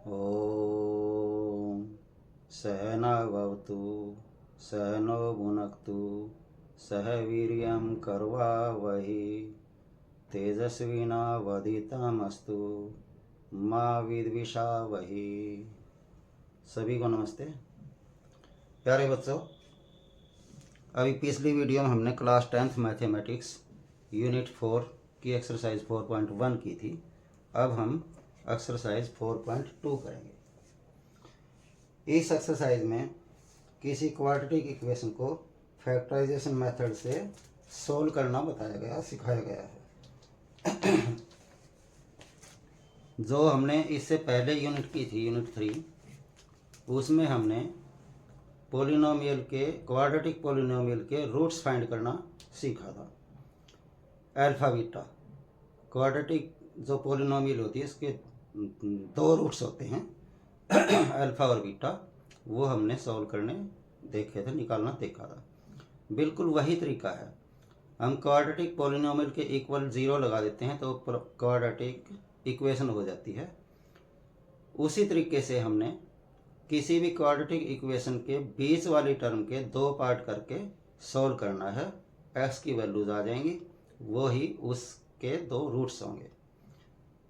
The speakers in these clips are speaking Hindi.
ॐ सहनावतु सहनो भुनक्तु सह वीर्यं कर्वावहै तेजस्विनावधीतमस्तु मा विद्विषावहै। सभी को नमस्ते। प्यारे बच्चों, अभी पिछली वीडियो में हमने क्लास 10th मैथमेटिक्स यूनिट 4 की एक्सरसाइज 4.1 की थी। अब हम एक्सरसाइज 4.2 करेंगे। इस एक्सरसाइज में किसी क्वाड्रेटिक इक्वेशन को फैक्टराइजेशन मेथड से सोल्व करना सिखाया गया है। जो हमने इससे पहले यूनिट की थी, यूनिट 3, उसमें हमने क्वाड्रेटिक पोलिनोमियल के रूट्स फाइंड करना सीखा था। अल्फा बीटा क्वाड्रेटिक जो पोलिनोमियल होती है इसके 2 रूट्स होते हैं अल्फा और बीटा। वो हमने सॉल्व करने निकालना देखा था। बिल्कुल वही तरीका है। हम क्वाड्रेटिक पोलिनोमियल के इक्वल 0 लगा देते हैं तो क्वाड्रेटिक इक्वेशन हो जाती है। उसी तरीके से हमने किसी भी क्वाड्रेटिक इक्वेशन के बीच वाली टर्म के 2 पार्ट करके सॉल्व करना है। एक्स की वैल्यूज आ जाएंगी, वो ही उसके 2 रूट्स होंगे।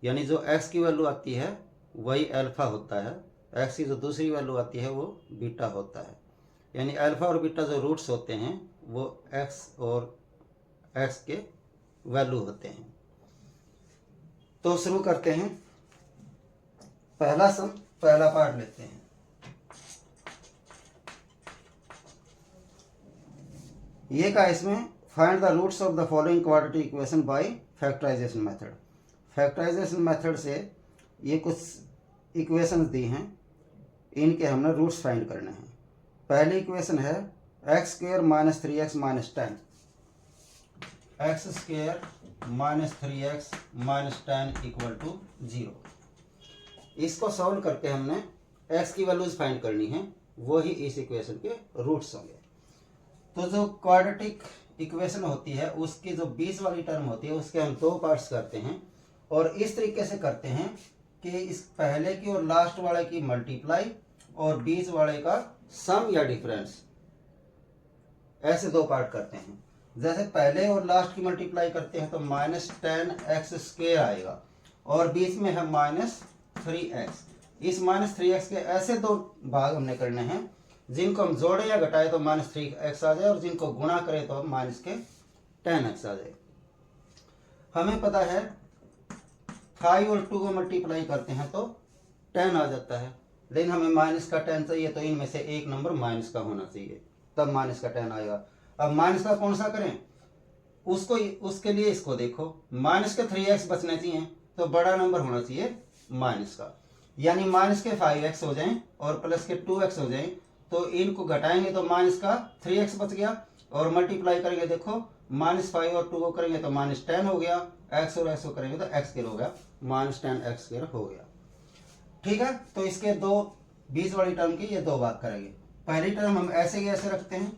यानी जो एक्स की वैल्यू आती है वही अल्फा होता है, एक्स की जो दूसरी वैल्यू आती है वो बीटा होता है। यानी अल्फा और बीटा जो रूट्स होते हैं वो एक्स और एक्स के वैल्यू होते हैं। तो शुरू करते हैं। पहला पार्ट लेते हैं। ये का इसमें find the roots of the following quadratic equation by factorisation method. Factorisation method से ये कुछ इक्वेशंस दी हैं, इनके हमने रूट्स फाइंड करने हैं। पहली इक्वेशन है x square minus 3x minus 10। X square minus 3x minus 10 equal to 0। इसको सॉल्व करके हमने x की वैल्यूज फाइंड करनी है, वो ही इस इक्वेशन के रूट्स होंगे। तो जो क्वाड्रेटिक इक्वेशन होती है उसकी जो बीच वाली टर्म होती है उसके हम 2 पार्ट्स करते हैं और इस तरीके से करते हैं कि इस पहले की और लास्ट वाले की मल्टीप्लाई और बीच वाले का सम या डिफरेंस, ऐसे 2 पार्ट करते हैं। जैसे पहले और लास्ट की मल्टीप्लाई करते हैं तो माइनस 10x स्क्वायर आएगा और बीच में है माइनस 3x। इस माइनस 3x के ऐसे 2 भाग हमने करने हैं जिनको हम जोड़े या घटाए तो माइनस 3x आ जाए और जिनको गुणा करें तो माइनस के 10x आ जाए। हमें पता है 5 और 2 को मल्टीप्लाई करते हैं तो 10 आ जाता है, लेकिन हमें माइनस का 10 चाहिए तो इनमें से एक नंबर माइनस का होना चाहिए, तब माइनस का 10 आएगा। अब माइनस का कौन सा करें, उसके लिए इसको देखो, माइनस के 3x बचने चाहिए तो बड़ा नंबर होना चाहिए माइनस का। यानी माइनस के 5x हो जाएं और प्लस के 2x हो जाएं तो इनको घटाएंगे तो माइनस का 3x बच गया और मल्टीप्लाई करेंगे, देखो माइनस 5 और 2 को करेंगे तो माइनस 10 हो गया, x और x को करेंगे तो x स्क्वायर हो गया, माइनस 10x स्क्वायर हो गया। ठीक है, तो इसके 2 बीच वाली टर्म की ये 2 बात करेंगे। पहली टर्म हम ऐसे ही ऐसे रखते हैं,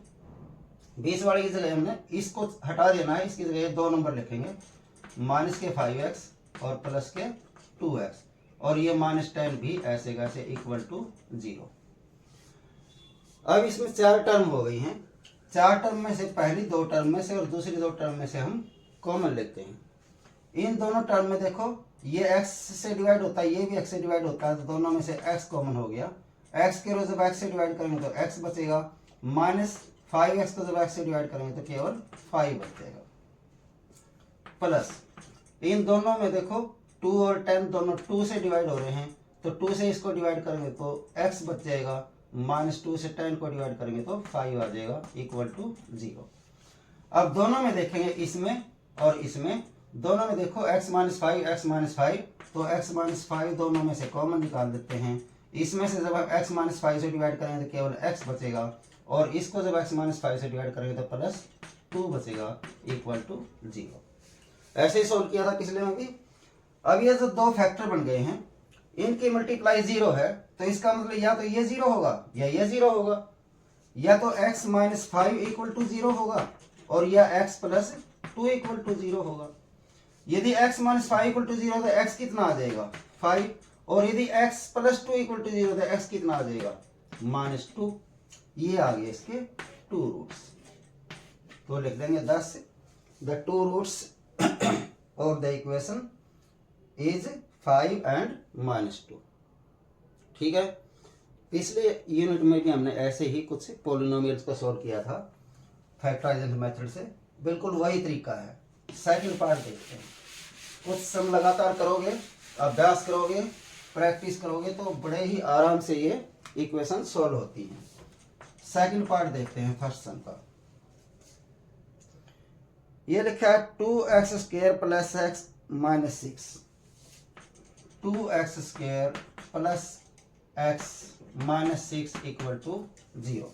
बीच वाली की जगह हमने इसको हटा देना है, इसकी जगह 2 नंबर लिखेंगे, माइनस के 5x और प्लस के 2x और ये माइनस 10 भी ऐसे कैसे इक्वल टू 0। अब इसमें 4 टर्म हो गई हैं। 4 टर्म में से पहली 2 टर्म में से और दूसरी 2 टर्म में से हम कॉमन लेते हैं। इन दोनों टर्म में देखो ये x से डिवाइड होता है, ये भी x से डिवाइड होता है, तो दोनों में से x कॉमन हो गया। x के रोज जब x से डिवाइड करेंगे तो x बचेगा, माइनस 5x को जब x से डिवाइड करेंगे तो केवल 5 बच जाएगा। प्लस इन दोनों में देखो 2 और 10 दोनों 2 से डिवाइड हो रहे हैं तो 2 से इसको डिवाइड करेंगे तो x बच जाएगा, माइनस 2 से 10 को डिवाइड करेंगे तो 5 आ जाएगा इक्वल टू 0। अब दोनों में देखेंगे, इसमें और इसमें, दोनों में देखो x माइनस 5 x माइनस 5, तो x माइनस 5 दोनों में से कॉमन निकाल देते हैं। इसमें से जब x माइनस 5 से डिवाइड करेंगे तो केवल x बचेगा और इसको जब x माइनस 5 से डिवाइड करेंगे तो प्लस 2 बचेगा इक्वल टू 0। ऐसे ही सोल्व किया था पिछले में भी। अब ये जो 2 फैक्टर बन गए हैं इनकी मल्टीप्लाई 0 है तो इसका मतलब या तो ये 0 होगा या ये 0 होगा, या तो x माइनस 5 इक्वल टू 0 होगा और या x प्लस 2 इक्वल टू 0 होगा। यदि x माइनस 5 इक्वल टू 0 तो x कितना आ जाएगा 5 और यदि x प्लस 2 इक्वल टू 0 तो x कितना आ जाएगा -2। ये आ गए इसके 2 रूट्स। तो लिख देंगे 10 the 2 roots of the equation is 5 and -2। ठीक है। पिछले यूनिट में भी हमने ऐसे ही कुछ पॉलिनोमियल्स को सॉल्व किया था फैक्टराइजेशन मेथड से, बिल्कुल वही तरीका है। सेकंड पार्ट देखते हैं। कुछ सम लगातार करोगे, अभ्यास करोगे, प्रैक्टिस करोगे तो बड़े ही आराम से ये इक्वेशन सॉल्व होती हैं। सेकंड पार्ट देखते हैं फर्स्ट सम का। ये लिखा है 2x² plus x minus 6, 2x² plus x minus 6 equal to 0।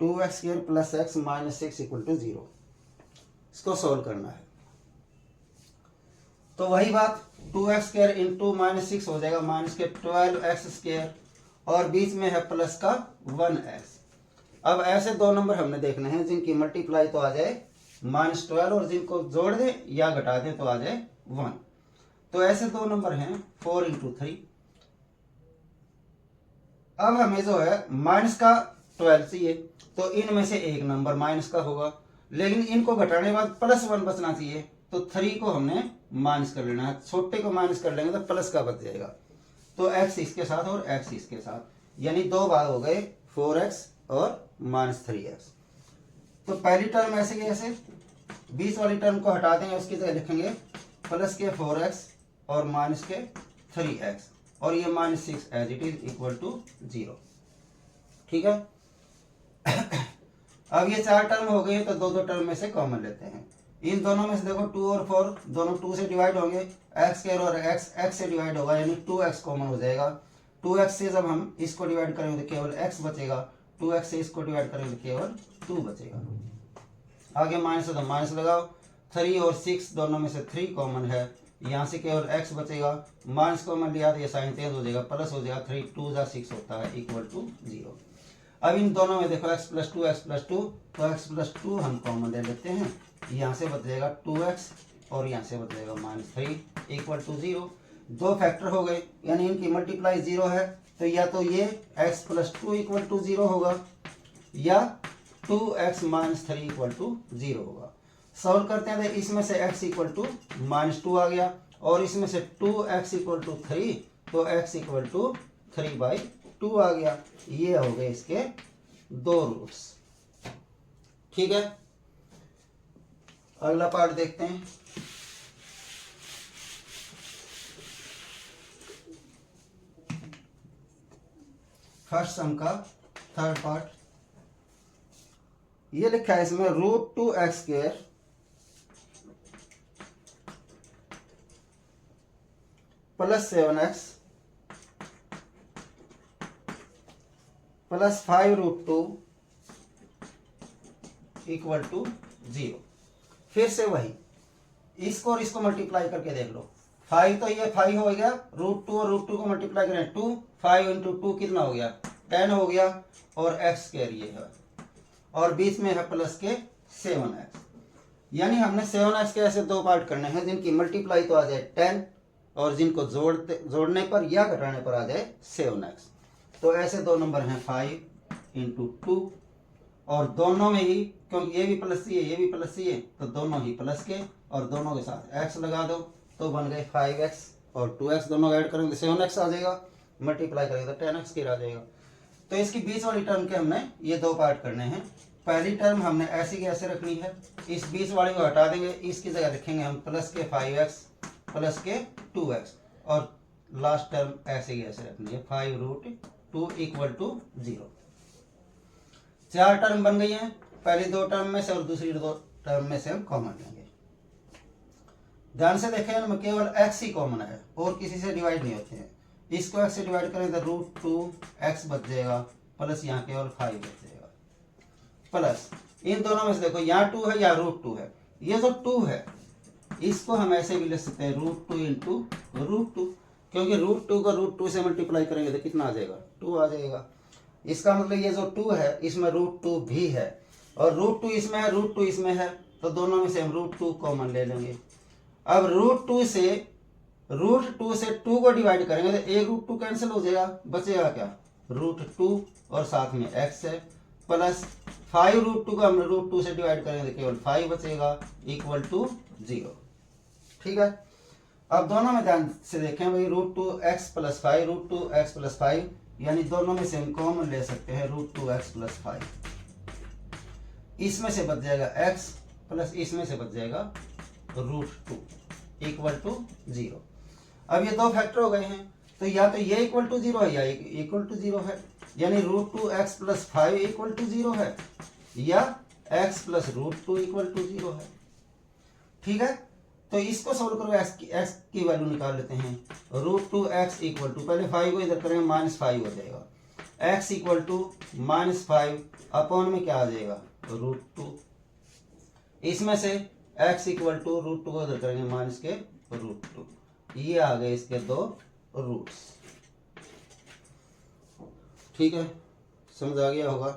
2x² plus x minus 6 equal to 0, इसको सोल्व करना है। तो वही बात 2x² इंटू माइनस 6 हो जाएगा माइनस के 12x² और बीच में है प्लस का 1x। अब ऐसे दो नंबर हमने देखने हैं जिनकी मल्टीप्लाई तो आ जाए -12 और जिनको जोड़ दे या घटा दे तो आ जाए 1। तो ऐसे दो नंबर हैं 4 इंटू 3। अब हमें जो है माइनस का 12 चाहिए, तो इनमें से एक नंबर माइनस का होगा, लेकिन इनको घटाने के बाद +1 बचना चाहिए। तो 3 को हमने माइनस कर लेना है, छोटे को माइनस कर लेंगे तो प्लस का बच जाएगा। तो x इसके साथ और x इसके साथ, यानी दो भाग हो गए 4x और -3x। तो पहली टर्म ऐसे की ऐसे, बीच वाली टर्म को हटा देंगे, उसकी जगह लिखेंगे प्लस के 4x और माइनस के 3x और ये -6 as it is equal to 0। ठीक है। अब ये 4 टर्म हो गए तो दो दो टर्म में से कॉमन लेते हैं। इन दोनों में से देखो 2 और 4 दोनों 2 से डिवाइड होंगे, x² और x से डिवाइड होगा, यानी 2x कॉमन हो जाएगा। 2x से जब हम इसको डिवाइड करेंगे तो केवल x बचेगा, 2x से इसको डिवाइड करेंगे तो केवल 2 बचेगा। आगे माइनस है तो माइनस लगाओ, 3 और 6 दोनों में से 3 कॉमन है, यहाँ से केवल x बचेगा, माइनस कॉमन लिया तो ये साइन चेंज हो जाएगा, प्लस हो जाएगा, 3 2 जा 6 होता है इक्वल टू 0। अब इन दोनों में देखो x प्लस 2 तो x प्लस 2 हम कॉमन ले लेते हैं, यहाँ से बच जाएगा 2x और यहाँ से बच जाएगा -3 इक्वल टू 0। दो फैक्टर हो गए, यानी इनकी मल्टीप्लाई 0 है, तो या तो ये x प्लस 2 इक्वल टू 0 होगा या 2x माइनस 3 इक्वल टू 0 होगा। सॉल्व करते हैं तो इसमें से x इक्वल टू -2 आ गया और इसमें से 2x इक्वल टू 3, तो x इक्वल टू 3/2 आ गया। ये हो गए इसके दो रूट्स। ठीक है। अगला पार्ट देखते हैं। फर्स्ट सम का थर्ड पार्ट। ये लिखा है इसमें √2x² plus 7x plus 5√2 equal to 0। फिर से वही, इसको और इसको मल्टीप्लाई करके देख लो। 5 तो ये 5 हो गया, √2 और √2 को मल्टीप्लाई करें 2, 5 इंटू 2 कितना हो गया 10 हो गया, और x² ये है और बीच में है प्लस के 7x। यानी हमने 7x के ऐसे दो पार्ट करने हैं जिनकी मल्टीप्लाई तो आ जाए 10 और जिनको जोड़ने पर या घटाने पर आ जाए 7x। तो ऐसे दो नंबर हैं 5 इंटू 2 और दोनों में ही, क्योंकि ये भी प्लस सी है ये भी प्लस सी है, तो दोनों ही प्लस के और दोनों के साथ x लगा दो तो बन गए 5x और 2x दोनों ऐड करेंगे 7x आ जाएगा, मल्टीप्लाई करेंगे तो 10x की आ जाएगा। तो इसकी बीच वाली टर्म के हमने ये दो पार्ट करने हैं। पहली टर्म हमने ऐसी की ऐसे रखनी है, इस बीच वाली को हटा देंगे, इसकी जगह रखेंगे हम प्लस के 5x प्लस के 2x और लास्ट टर्म ऐसे ही ऐसे रखनी है 5√2 इक्वल टू 0। 4 टर्म बन गई हैं, पहली दो टर्म में से और दूसरी दो टर्म में से हम कॉमन लेंगे। ध्यान से देखें इनमें केवल x ही कॉमन है और किसी से डिवाइड नहीं होते हैं। इसको x से डिवाइड करें तो √2x बच जाएगा, प्लस यहाँ केवल 5 बच जाएगा, प्लस इन दोनों में से देखो यहाँ 2 है या √2 है, ये जो 2 है इसको हम ऐसे भी लिख सकते हैं √2 इंटू √2, क्योंकि √2 को √2 से मल्टीप्लाई करेंगे तो कितना आ जाएगा 2 आ जाएगा। इसका मतलब ये जो 2 है इसमें √2 भी है और √2 इसमें है √2 इसमें है, तो दोनों में से हम √2 कॉमन ले लेंगे। अब √2 से √2 से 2 को डिवाइड करेंगे तो एक √2 कैंसिल हो जाएगा, बचेगा क्या √2 और साथ में x है, प्लस 5 √2 को हम √2 से डिवाइड करेंगे तो केवल 5 बचेगा इक्वल टू 0। ठीक है, अब दोनों में ध्यान से देखें भाई, √2x + 5 √2x + 5 यानी दोनों में से हम कॉमन ले सकते हैं √2x + 5। इसमें से बच जाएगा x प्लस इसमें से बच जाएगा √2 इक्वल टू 0। अब ये दो फैक्टर हो गए हैं, तो या तो ये इक्वल टू 0 है या इक्वल टू 0 है, यानी √2x + 5 इक्वल टू 0 है या x + √2 इक्वल टू 0 है। ठीक है, तो इसको सोल्व करो, x की वैल्यू निकाल लेते हैं। √2x इक्वल टू, पहले 5 को इधर करेंगे -5 हो जाएगा, x इक्वल टू -5 अपॉन में क्या आ जाएगा √2, इसमें से x इक्वल टू √2 को इधर करेंगे माइनस के √2, ये आ गए इसके दो रूट्स। ठीक है, समझ आ गया होगा।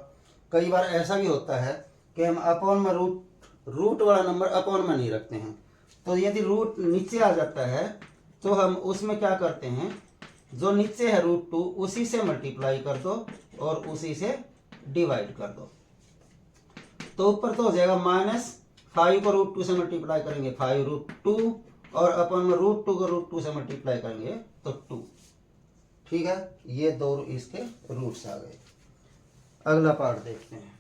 कई बार ऐसा भी होता है कि हम अपॉन में रूट वाला नंबर अपॉन में नहीं रखते हैं, तो यदि रूट नीचे आ जाता है तो हम उसमें क्या करते हैं, जो नीचे है √2 उसी से मल्टीप्लाई कर दो और उसी से डिवाइड कर दो, तो ऊपर तो हो जाएगा -5 को √2 से मल्टीप्लाई करेंगे 5 √2 और अपन में √2 को √2 से मल्टीप्लाई करेंगे तो 2। ठीक है, ये दो इसके रूट्स आ गए। अगला पार्ट देखते हैं।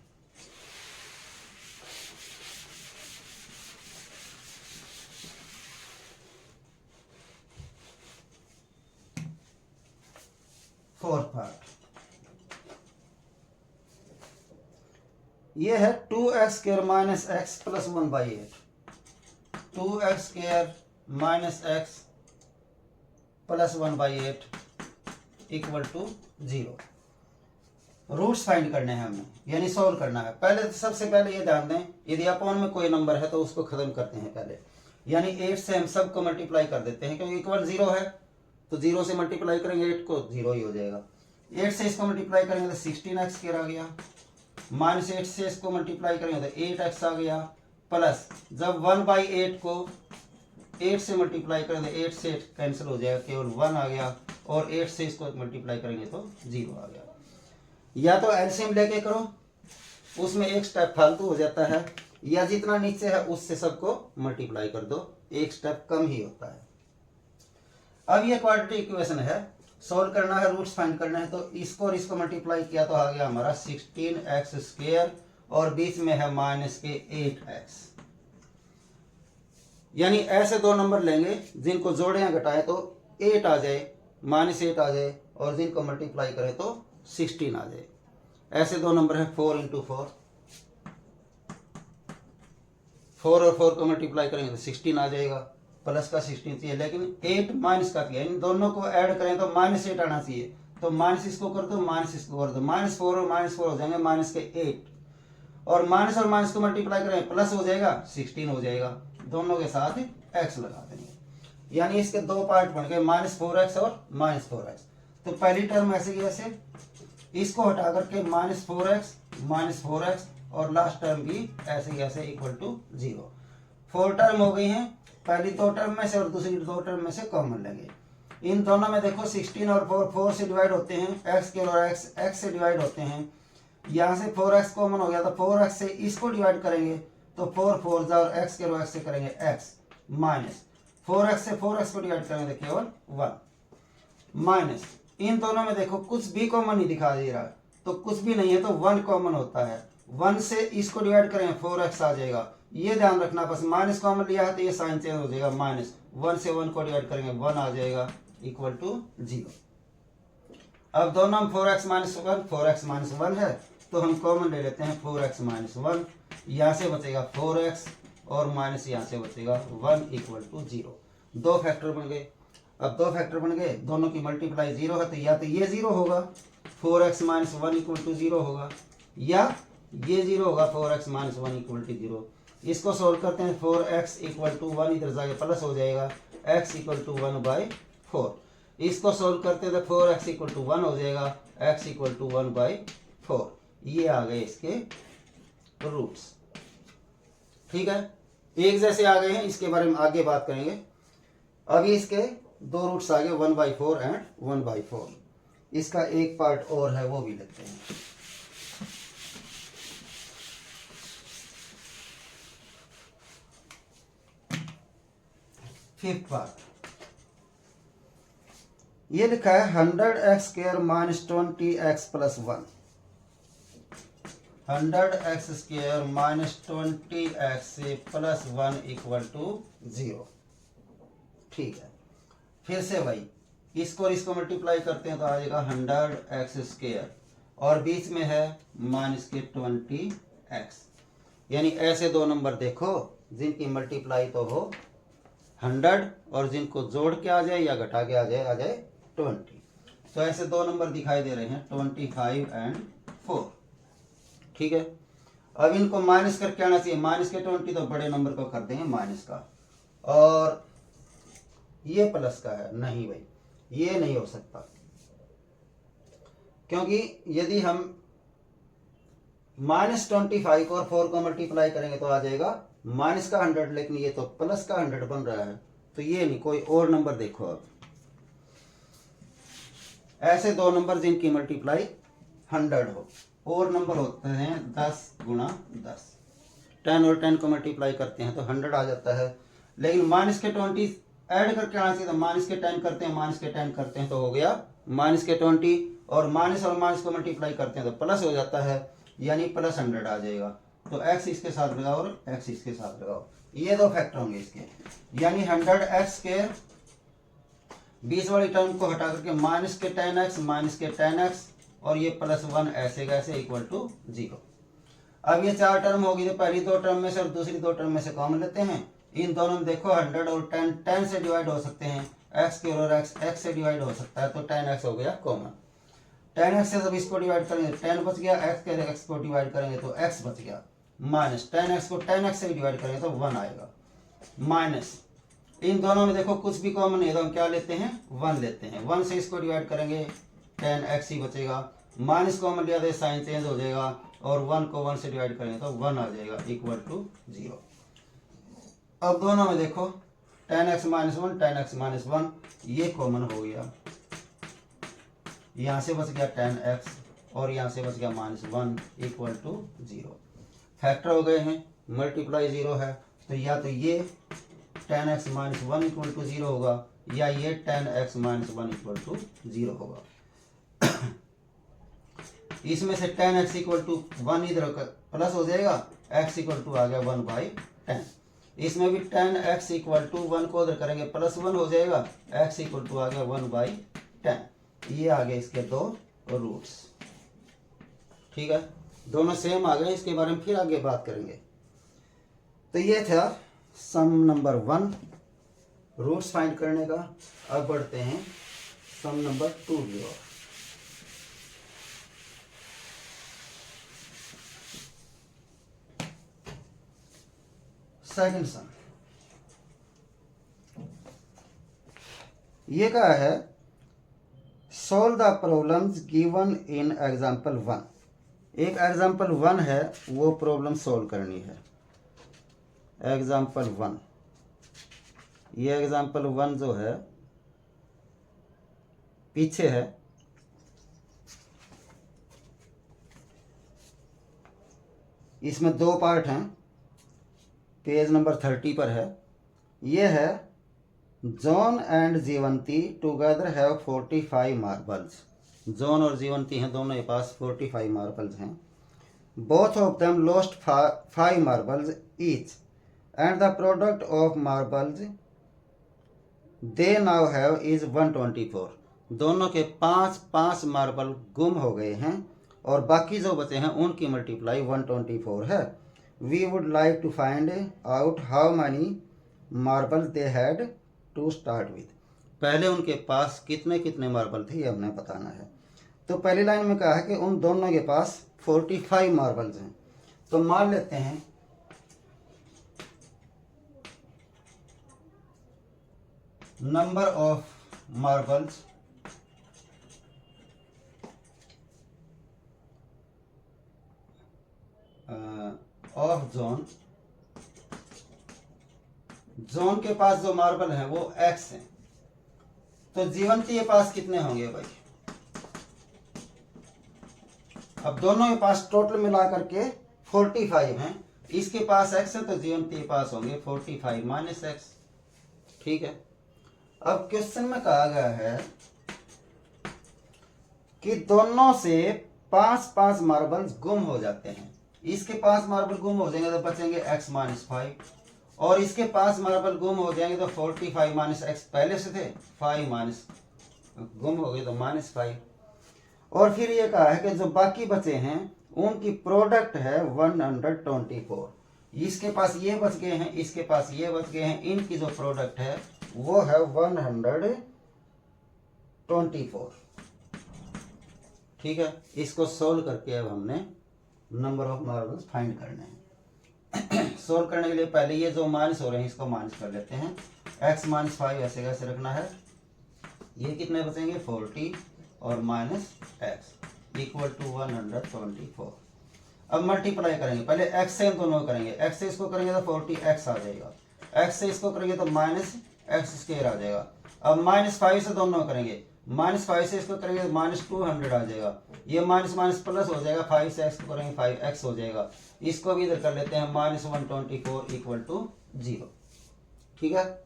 फोर्थ पार्ट, ये है 2x² - x + 1/8, 2x² - x + 1/8 equal to 0। Roots find करने हैं हमें, यानी सोल्व करना है। पहले तो सबसे पहले ये ध्यान दें, यदि अपॉन में कोई नंबर है तो उसको खत्म करते हैं पहले, यानी 8 से हम सबको मल्टीप्लाई कर देते हैं, क्योंकि इक्वल 0 है तो 0 से मल्टीप्लाई करेंगे 8 को, 0 ही हो जाएगा। 8 से इसको मल्टीप्लाई करेंगे तो 16x² आ गया, -8 से इसको मल्टीप्लाई करेंगे तो 8x आ गया, प्लस जब 1/8 को 8 से मल्टीप्लाई करेंगे 8 से 8 कैंसिल हो जाएगा, केवल 1 आ गया, और 8 से इसको मल्टीप्लाई करेंगे तो 0 आ गया। या तो एलसीएम लेके करो, उसमें एक स्टेप फालतू हो जाता है, या जितना नीचे है उससे सबको मल्टीप्लाई कर दो, एक स्टेप कम ही होता है। अब ये क्वाड्रेटिक इक्वेशन है, सोल्व करना है, रूट्स फाइंड करना है, तो इसको और इसको मल्टीप्लाई किया तो आ गया हमारा 16x² और बीच में है -8x। यानी ऐसे दो नंबर लेंगे जिनको जोड़े या घटाएं तो 8 आ जाए, -8 आ जाए, और जिनको मल्टीप्लाई करें तो 16 आ जाए। ऐसे दो नंबर है 4 × 4, 4 और 4 को मल्टीप्लाई करेंगे तो 16 आ जाएगा, प्लस का 16 चाहिए, लेकिन 8 माइनस का किया, इन दोनों को ऐड करें तो -8 आना चाहिए, तो माइनस इसको कर दो, माइनस इसको कर दो, -4 और -4 हो जाएंगे -8, और माइनस और माइनस को मल्टीप्लाई करें प्लस हो जाएगा 16 हो जाएगा, दोनों के साथ x लगा देंगे। यानी इसके दो पार्ट बन गए, -4x और -4x। तो पहली टर्म ऐसे की वैसे, इसको हटा करके -4x और लास्ट टर्म भी ऐसे ही ऐसे इक्वल टू 0। 4 टर्म हो गई हैं, पहली 2 टर्म में से और दूसरी 2 टर्म में से कॉमन लेंगे। इन दोनों में देखो 16 और 4 से डिवाइड होते हैं, x के और x से डिवाइड होते हैं, यहाँ से 4x कॉमन हो गया तो 4x से इसको डिवाइड करेंगे तो 4 4 और x के और x से करेंगे x, माइनस 4x से 4x को डिवाइड करेंगे तो केवल 1, माइनस इन दोनों में देखो कुछ भी कॉमन नहीं दिखा दे रहा, तो कुछ भी नहीं है तो 1 कॉमन होता है, 1 से इसको डिवाइड करेंगे 4x आ जाएगा, ये ध्यान रखना, बस माइनस कॉमन लिया है तो ये साइन चेंज हो जाएगा, -1 से 1 को डिवाइड करेंगे 1 आ जाएगा इक्वल टू 0। अब दोनों में 4x - 1 है तो हम कॉमन ले लेते हैं 4x - 1, यहाँ से बचेगा 4x और माइनस यहाँ से बचेगा 1 इक्वल टू 0। दो फैक्टर बन गए। अब दो फैक्टर बन गए, दोनों की मल्टीप्लाई 0 है तो या तो ये 0 होगा 4x - 1 इक्वल टू 0 होगा, या ये 0 होगा 4x - 1 इक्वल टू 0। इसको सोल्व करते हैं, 4x इक्वल टू 1 इधर जाके प्लस हो जाएगा, x इक्वल टू 1/4। इसको सोल्व करते हैं तो 4x इक्वल टू 1 हो जाएगा, x इक्वल टू 1/4। ये आ गए इसके रूट्स। ठीक है, एक जैसे आ गए हैं, इसके बारे में आगे बात करेंगे। अभी इसके दो रूट्स आ गए 1/4 एंड 1/4। इसका एक पार्ट और है, वो भी लेते हैं। फिफ्थ पार्ट ये लिखा है 100x² minus 20x plus 1। 100x² minus 20x से प्लस 1 इक्वल टू 0। ठीक है, फिर से भाई इसको और इसको मल्टीप्लाई करते हैं तो आ जाएगा 100x² और बीच में है माइनस के 20x। यानी ऐसे दो नंबर देखो जिनकी मल्टीप्लाई तो हो 100 और जिनको जोड़ के आ जाए या घटा के आ जाए 20। तो ऐसे दो नंबर दिखाई दे रहे हैं 25 एंड 4। ठीक है, अब इनको माइनस करके आना चाहिए। माइनस के 20 तो बड़े नंबर को कर देंगे माइनस का, और ये प्लस का है। नहीं भाई, ये नहीं हो सकता, क्योंकि यदि हम -25 को और 4 को मल्टीप्लाई करेंगे तो आ जाएगा माइनस का 100, लेकिन ये तो प्लस का 100 बन रहा है, तो ये नहीं। कोई और नंबर देखो। अब ऐसे दो नंबर जिनकी मल्टीप्लाई 100 हो। और नंबर होते हैं 10 गुणा 10। 10 और 10 को मल्टीप्लाई करते हैं तो 100 आ जाता है, लेकिन माइनस के 20 ऐड करके आना चाहिए। तो माइनस के 10 करते हैं, माइनस के 10 करते हैं तो हो गया माइनस के 20, और माइनस को मल्टीप्लाई करते हैं तो प्लस हो जाता है, यानी प्लस 100 आ जाएगा। तो x इसके साथ लगाओ और x इसके साथ लगाओ, ये दो फैक्टर होंगे इसके। यानी 100x के बीच वाली टर्म को हटा करके माइनस के 10x और ये प्लस 1 ऐसे कैसे इक्वल टू 0। अब ये चार टर्म होगी, तो पहली दो टर्म में से और दूसरी दो टर्म में से कॉमन लेते हैं। इन दोनों में देखो 100 और 10 से डिवाइड हो सकते हैं, x के और x से डिवाइड हो सकता है, तो 10x हो गया कॉमन। 10x से जब इसको डिवाइड करेंगे 10 बच गया, x के x को डिवाइड करेंगे तो x बच गया, माइनस 10x को 10x से डिवाइड करेंगे तो 1 आएगा, माइनस इन दोनों में देखो कुछ भी कॉमन है तो हम क्या लेते हैं 1 लेते हैं। 1 से इसको डिवाइड करेंगे 10x ही बचेगा, माइनस कॉमन लिया तो साइन चेंज हो जाएगा, और 1 को 1 से डिवाइड करेंगे तो 1 आ जाएगा इक्वल टू 0। अब दोनों में देखो 10x माइनस 1 10x माइनस 1 ये कॉमन हो गया, यहाँ से बच गया 10x और यहाँ से बच गया माइनस 1 इक्वल टू 0। फैक्टर हो गए हैं, मल्टीप्लाई 0 है, तो या तो ये 10x माइनस 1 इक्वल टू 0 होगा, या ये 10x माइनस 1 इक्वल टू 0 होगा। इसमें से 10x इक्वल टू 1 इधर प्लस हो जाएगा, x इक्वल टू आ गया 1/10। इसमें भी 10x इक्वल टू 1 को उधर करेंगे प्लस 1 हो जाएगा, x इक्वल टू आ गया 1/10। ये आ गए इसके दो रूट्स। ठीक है, दोनों सेम आ गए, इसके बारे में फिर आगे बात करेंगे। तो ये था सम नंबर 1 रूट्स फाइंड करने का। अब बढ़ते हैं सम नंबर 2 की ओर। सेकंड सम ये कहा है solve the problems given in example 1। एक एग्जाम्पल 1 है, वो प्रॉब्लम सॉल्व करनी है। एग्जाम्पल 1, ये एग्जाम्पल 1 जो है पीछे है, इसमें दो पार्ट हैं, पेज नंबर 30 पर है। ये है John and Jeevanti together have 45 marbles. John और जीवंती हैं, दोनों के पास 45 मार्बल्स हैं। Both of them lost 5 marbles each and the product of marbles they now have is 124। दोनों के 5 मार्बल गुम हो गए हैं और बाकी जो बचे हैं उनकी मल्टीप्लाई 124 है। We would like to find out how many marble they had to start with. पहले उनके पास कितने कितने मार्बल थे ये हमने बताना है। तो पहली लाइन में कहा है कि उन दोनों के पास 45 मार्बल्स हैं। तो मान लेते हैं number of marbles of zone। Zone के पास जो मार्बल है वो x है, तो जीवंतीय पास कितने होंगे भाई? अब दोनों के पास टोटल मिला करके 45 हैं। इसके पास x है तो जीवंतीय पास होंगे 45 माइनस एक्स। ठीक है। अब क्वेश्चन में कहा गया है कि दोनों से 5 मार्बल्स गुम हो जाते हैं। इसके 5 मार्बल गुम हो जाएंगे तो बचेंगे x माइनस 5 और इसके 5 मार्बल गुम हो जाएंगे तो 45 माइनस एक्स पहले से थे 5 माइनस गुम हो गए तो माइनस 5। और फिर ये कहा है कि जो बाकी बचे हैं उनकी प्रोडक्ट है 124। इसके पास ये बच गए हैं, इसके पास ये बच गए हैं, इनकी जो प्रोडक्ट है वो है 124। ठीक है। इसको सोल्व करके अब हमने नंबर ऑफ मार्बल्स फाइंड करने हैं। सोल्व करने के लिए पहले ये जो माइनस हो रहे हैं इसको माइनस कर लेते हैं। x माइनस 5 ऐसे कैसे रखना है, ये कितने बचेंगे 40 और माइनस x इक्वल टू 124। अब मल्टीप्लाई करेंगे, पहले x से दोनों करेंगे, x से इसको करेंगे तो 40x आ जाएगा, x से इसको करेंगे तो माइनस एक्स स्क्वायर आ जाएगा। अब माइनस 5 से दोनों करेंगे, माइनस 5 से इसको करेंगे तो माइनस 200 आ जाएगा, ये माइनस माइनस प्लस हो जाएगा, 5 से x को करेंगे 5x हो जाएगा। इसको भी इधर कर लेते हैं माइनस 124 इक्वल टू 0। ठीक है।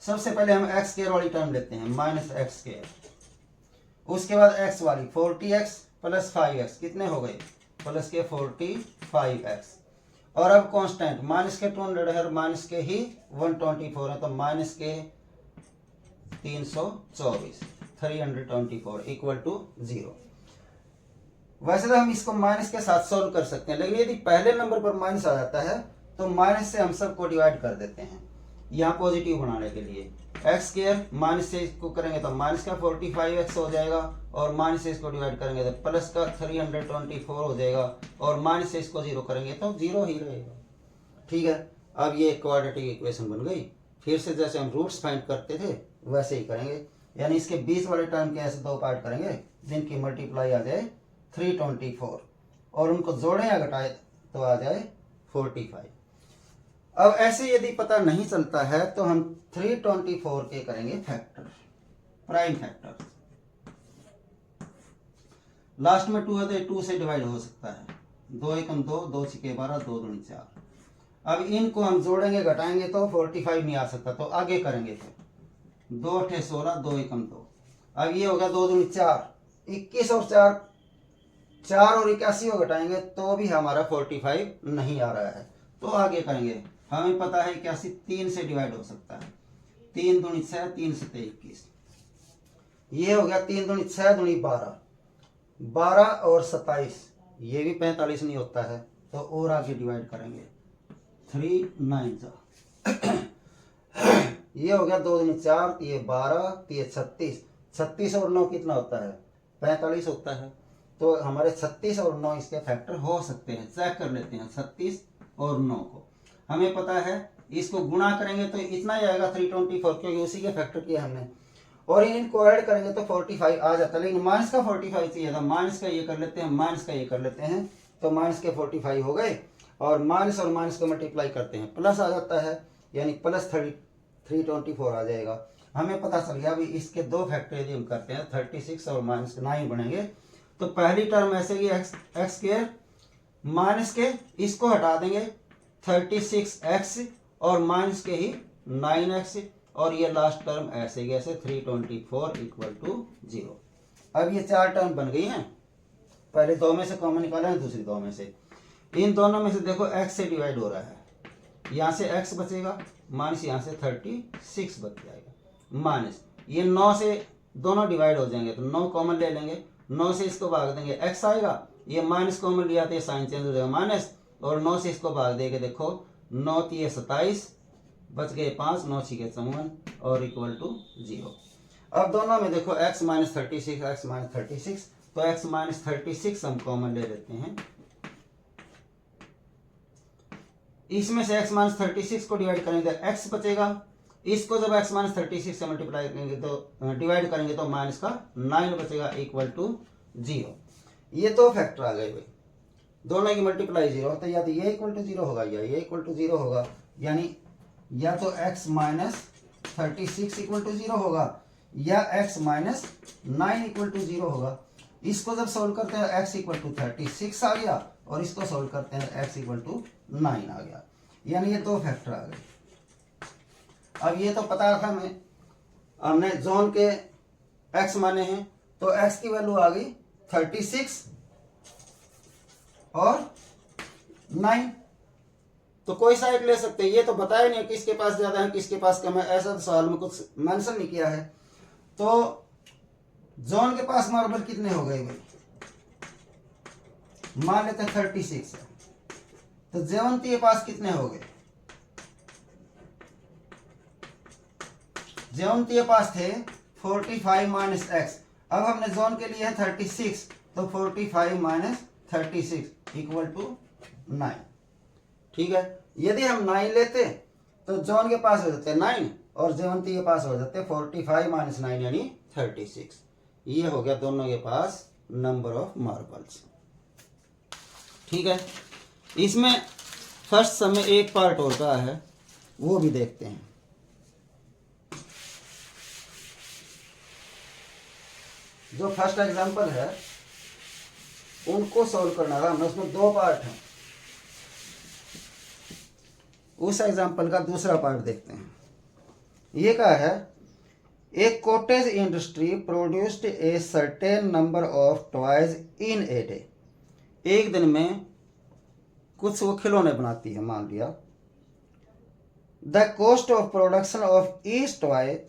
सबसे पहले हम x स्क्वायर वाली टर्म लेते हैं माइनस एक्स स्क्वायर, उसके बाद x वाली 40x प्लस 5x कितने हो गए प्लस के 45x। और अब कांस्टेंट माइनस के 200 है और माइनस के ही 124 है तो माइनस के 324 324 इक्वल टू 0। वैसे तो हम इसको माइनस के साथ सोल्व कर सकते हैं, लेकिन यदि पहले नंबर पर माइनस आ जाता है तो माइनस से हम सबको डिवाइड कर देते हैं यहाँ पॉजिटिव बनाने के लिए। एक्स स्क्वायर माइनस से इसको करेंगे तो माइनस का 45x हो जाएगा और माइनस से इसको डिवाइड करेंगे तो प्लस का 324 हो जाएगा और माइनस से इसको 0 करेंगे तो 0 ही रहेगा। ठीक है। अब ये क्वाड्रेटिक इक्वेशन बन गई। फिर से जैसे हम रूट्स फाइंड करते थे वैसे ही करेंगे, यानी इसके बीच वाले टर्म के ऐसे 2 पार्ट करेंगे जिनकी मल्टीप्लाई आ जाए 324 और उनको जोड़ें या घटाए तो आ जाए 45। अब ऐसे यदि पता नहीं चलता है तो हम 324 के करेंगे फैक्टर, प्राइम फैक्टर। लास्ट में 2 है तो 2 से डिवाइड हो सकता है, 2 एकम 2, 2 छिके 12, 2 दूनी 4। अब इनको हम जोड़ेंगे घटाएंगे तो 45 नहीं आ सकता तो आगे करेंगे फिर 2 अठे 16, 2 एकम 2। अब ये होगा 2 दूनी 4, 21 और 4 और 81 को घटाएंगे तो भी हमारा 45 नहीं आ रहा है तो आगे करेंगे। हमें पता है 81 3 से डिवाइड हो सकता है, 3 दूनी 6, 3 से 21, ये हो गया 3 दूनी 6 दूनी 12, 12 और 27, ये भी 45 नहीं होता है तो और आगे डिवाइड करेंगे 3 9 ये हो गया 2 दूनी 4, ये 12, ये 36, 36 और 9 कितना होता है 45 होता है तो हमारे 36 और 9 इसके फैक्टर हो सकते हैं। चेक कर लेते हैं 36 और 9 को, हमें पता है इसको गुणा करेंगे तो इतना ही आएगा 324 क्योंकि उसी के फैक्टर किया हमने, और इनको ऐड करेंगे तो 45 आ जाता है, लेकिन माइनस का 45 चाहिए था, माइनस का ये कर लेते हैं, माइनस का ये कर लेते हैं तो माइनस के 45 हो गए और माइनस को मल्टीप्लाई करते हैं प्लस आ जाता है, यानी प्लस 324 आ जाएगा। हमें पता चल गया अभी इसके 2 फैक्टर यदि हम करते हैं 36 और माइनस के 9 बनेंगे तो पहली टर्म ऐसे ही एक्स स्क्वायर माइनस के इसको हटा देंगे 36x और माइनस के ही 9x और ये लास्ट टर्म ऐसे ही ऐसे 324 इक्वल टू 0। अब ये 4 टर्म बन गई हैं, पहले 2 में से कॉमन निकाला है, दूसरी 2 में से, इन दोनों में से देखो x से डिवाइड हो रहा है, यहाँ से x बचेगा माइनस यहाँ से 36 बच जाएगा माइनस ये 9 से दोनों डिवाइड हो जाएंगे तो 9 कॉमन ले लेंगे, 9 से इसको भाग देंगे x आएगा, ये माइनस कॉमन लिया तो साइन चेंज हो जाएगा माइनस, और 9 से इसको भाग देंगे देखो 9 3 27 बच गए 5, 9 6 54 और इक्वल टू 0। अब दोनों में देखो x माइनस 36 x माइनस 36 तो x माइनस 36 हम कॉमन ले लेते हैं, इसमें से x माइनस 36 को डिवाइड करेंगे तो x बचेगा, इसको जब x माइनस 36 से मल्टीप्लाई करेंगे तो डिवाइड करेंगे तो माइनस का 9 बचेगा इक्वल टू 0। ये 2 फैक्टर आ गए भाई, दोनों की मल्टीप्लाई 0 होता है, या तो ये इक्वल टू 0 होगा या ये इक्वल टू 0 होगा, यानी या तो x माइनस 36 इक्वल टू 0 होगा या x माइनस 9 इक्वल टू 0 होगा। इसको जब सोल्व करते हैं x इक्वल टू 36 आ गया और इसको सोल्व करते हैं x इक्वल टू 9 आ गया, यानी ये दो फैक्टर आ गए। अब ये तो पता था हमें, हमने जोन के x माने हैं तो x की वैल्यू आ गई 36 और 9। तो कोई सा एक ले सकते हैं, ये तो बताया नहीं किसके पास ज्यादा है किसके पास कम है, ऐसा तो सवाल में कुछ मेंशन नहीं किया है। तो जॉन के पास मार्बल कितने हो गए भाई, मान लेते हैं 36 है, तो जयवंती के पास कितने हो गए, जयवंती के पास थे 45 माइनस एक्स। अब हमने जोन के लिए है 36, तो 45 माइनस 36 इक्वल टू 9। ठीक है, यदि हम 9 लेते तो जॉन के पास हो जाते 9 और जयवंती के पास हो जाते 45 माइनस 9 यानी 36। ये हो गया दोनों के पास नंबर ऑफ मार्बल्स। ठीक है, इसमें फर्स्ट सम में एक पार्ट होता है वो भी देखते हैं। जो फर्स्ट एग्जांपल है उनको सॉल्व करना था हमने, उसमें दो पार्ट हैं। उस एग्जांपल का दूसरा पार्ट देखते हैं। ये क्या है, एक cottage industry produced a certain number of toys in a day. एक दिन में कुछ वो खिलौने बनाती है मान लिया। The cost of production of each toy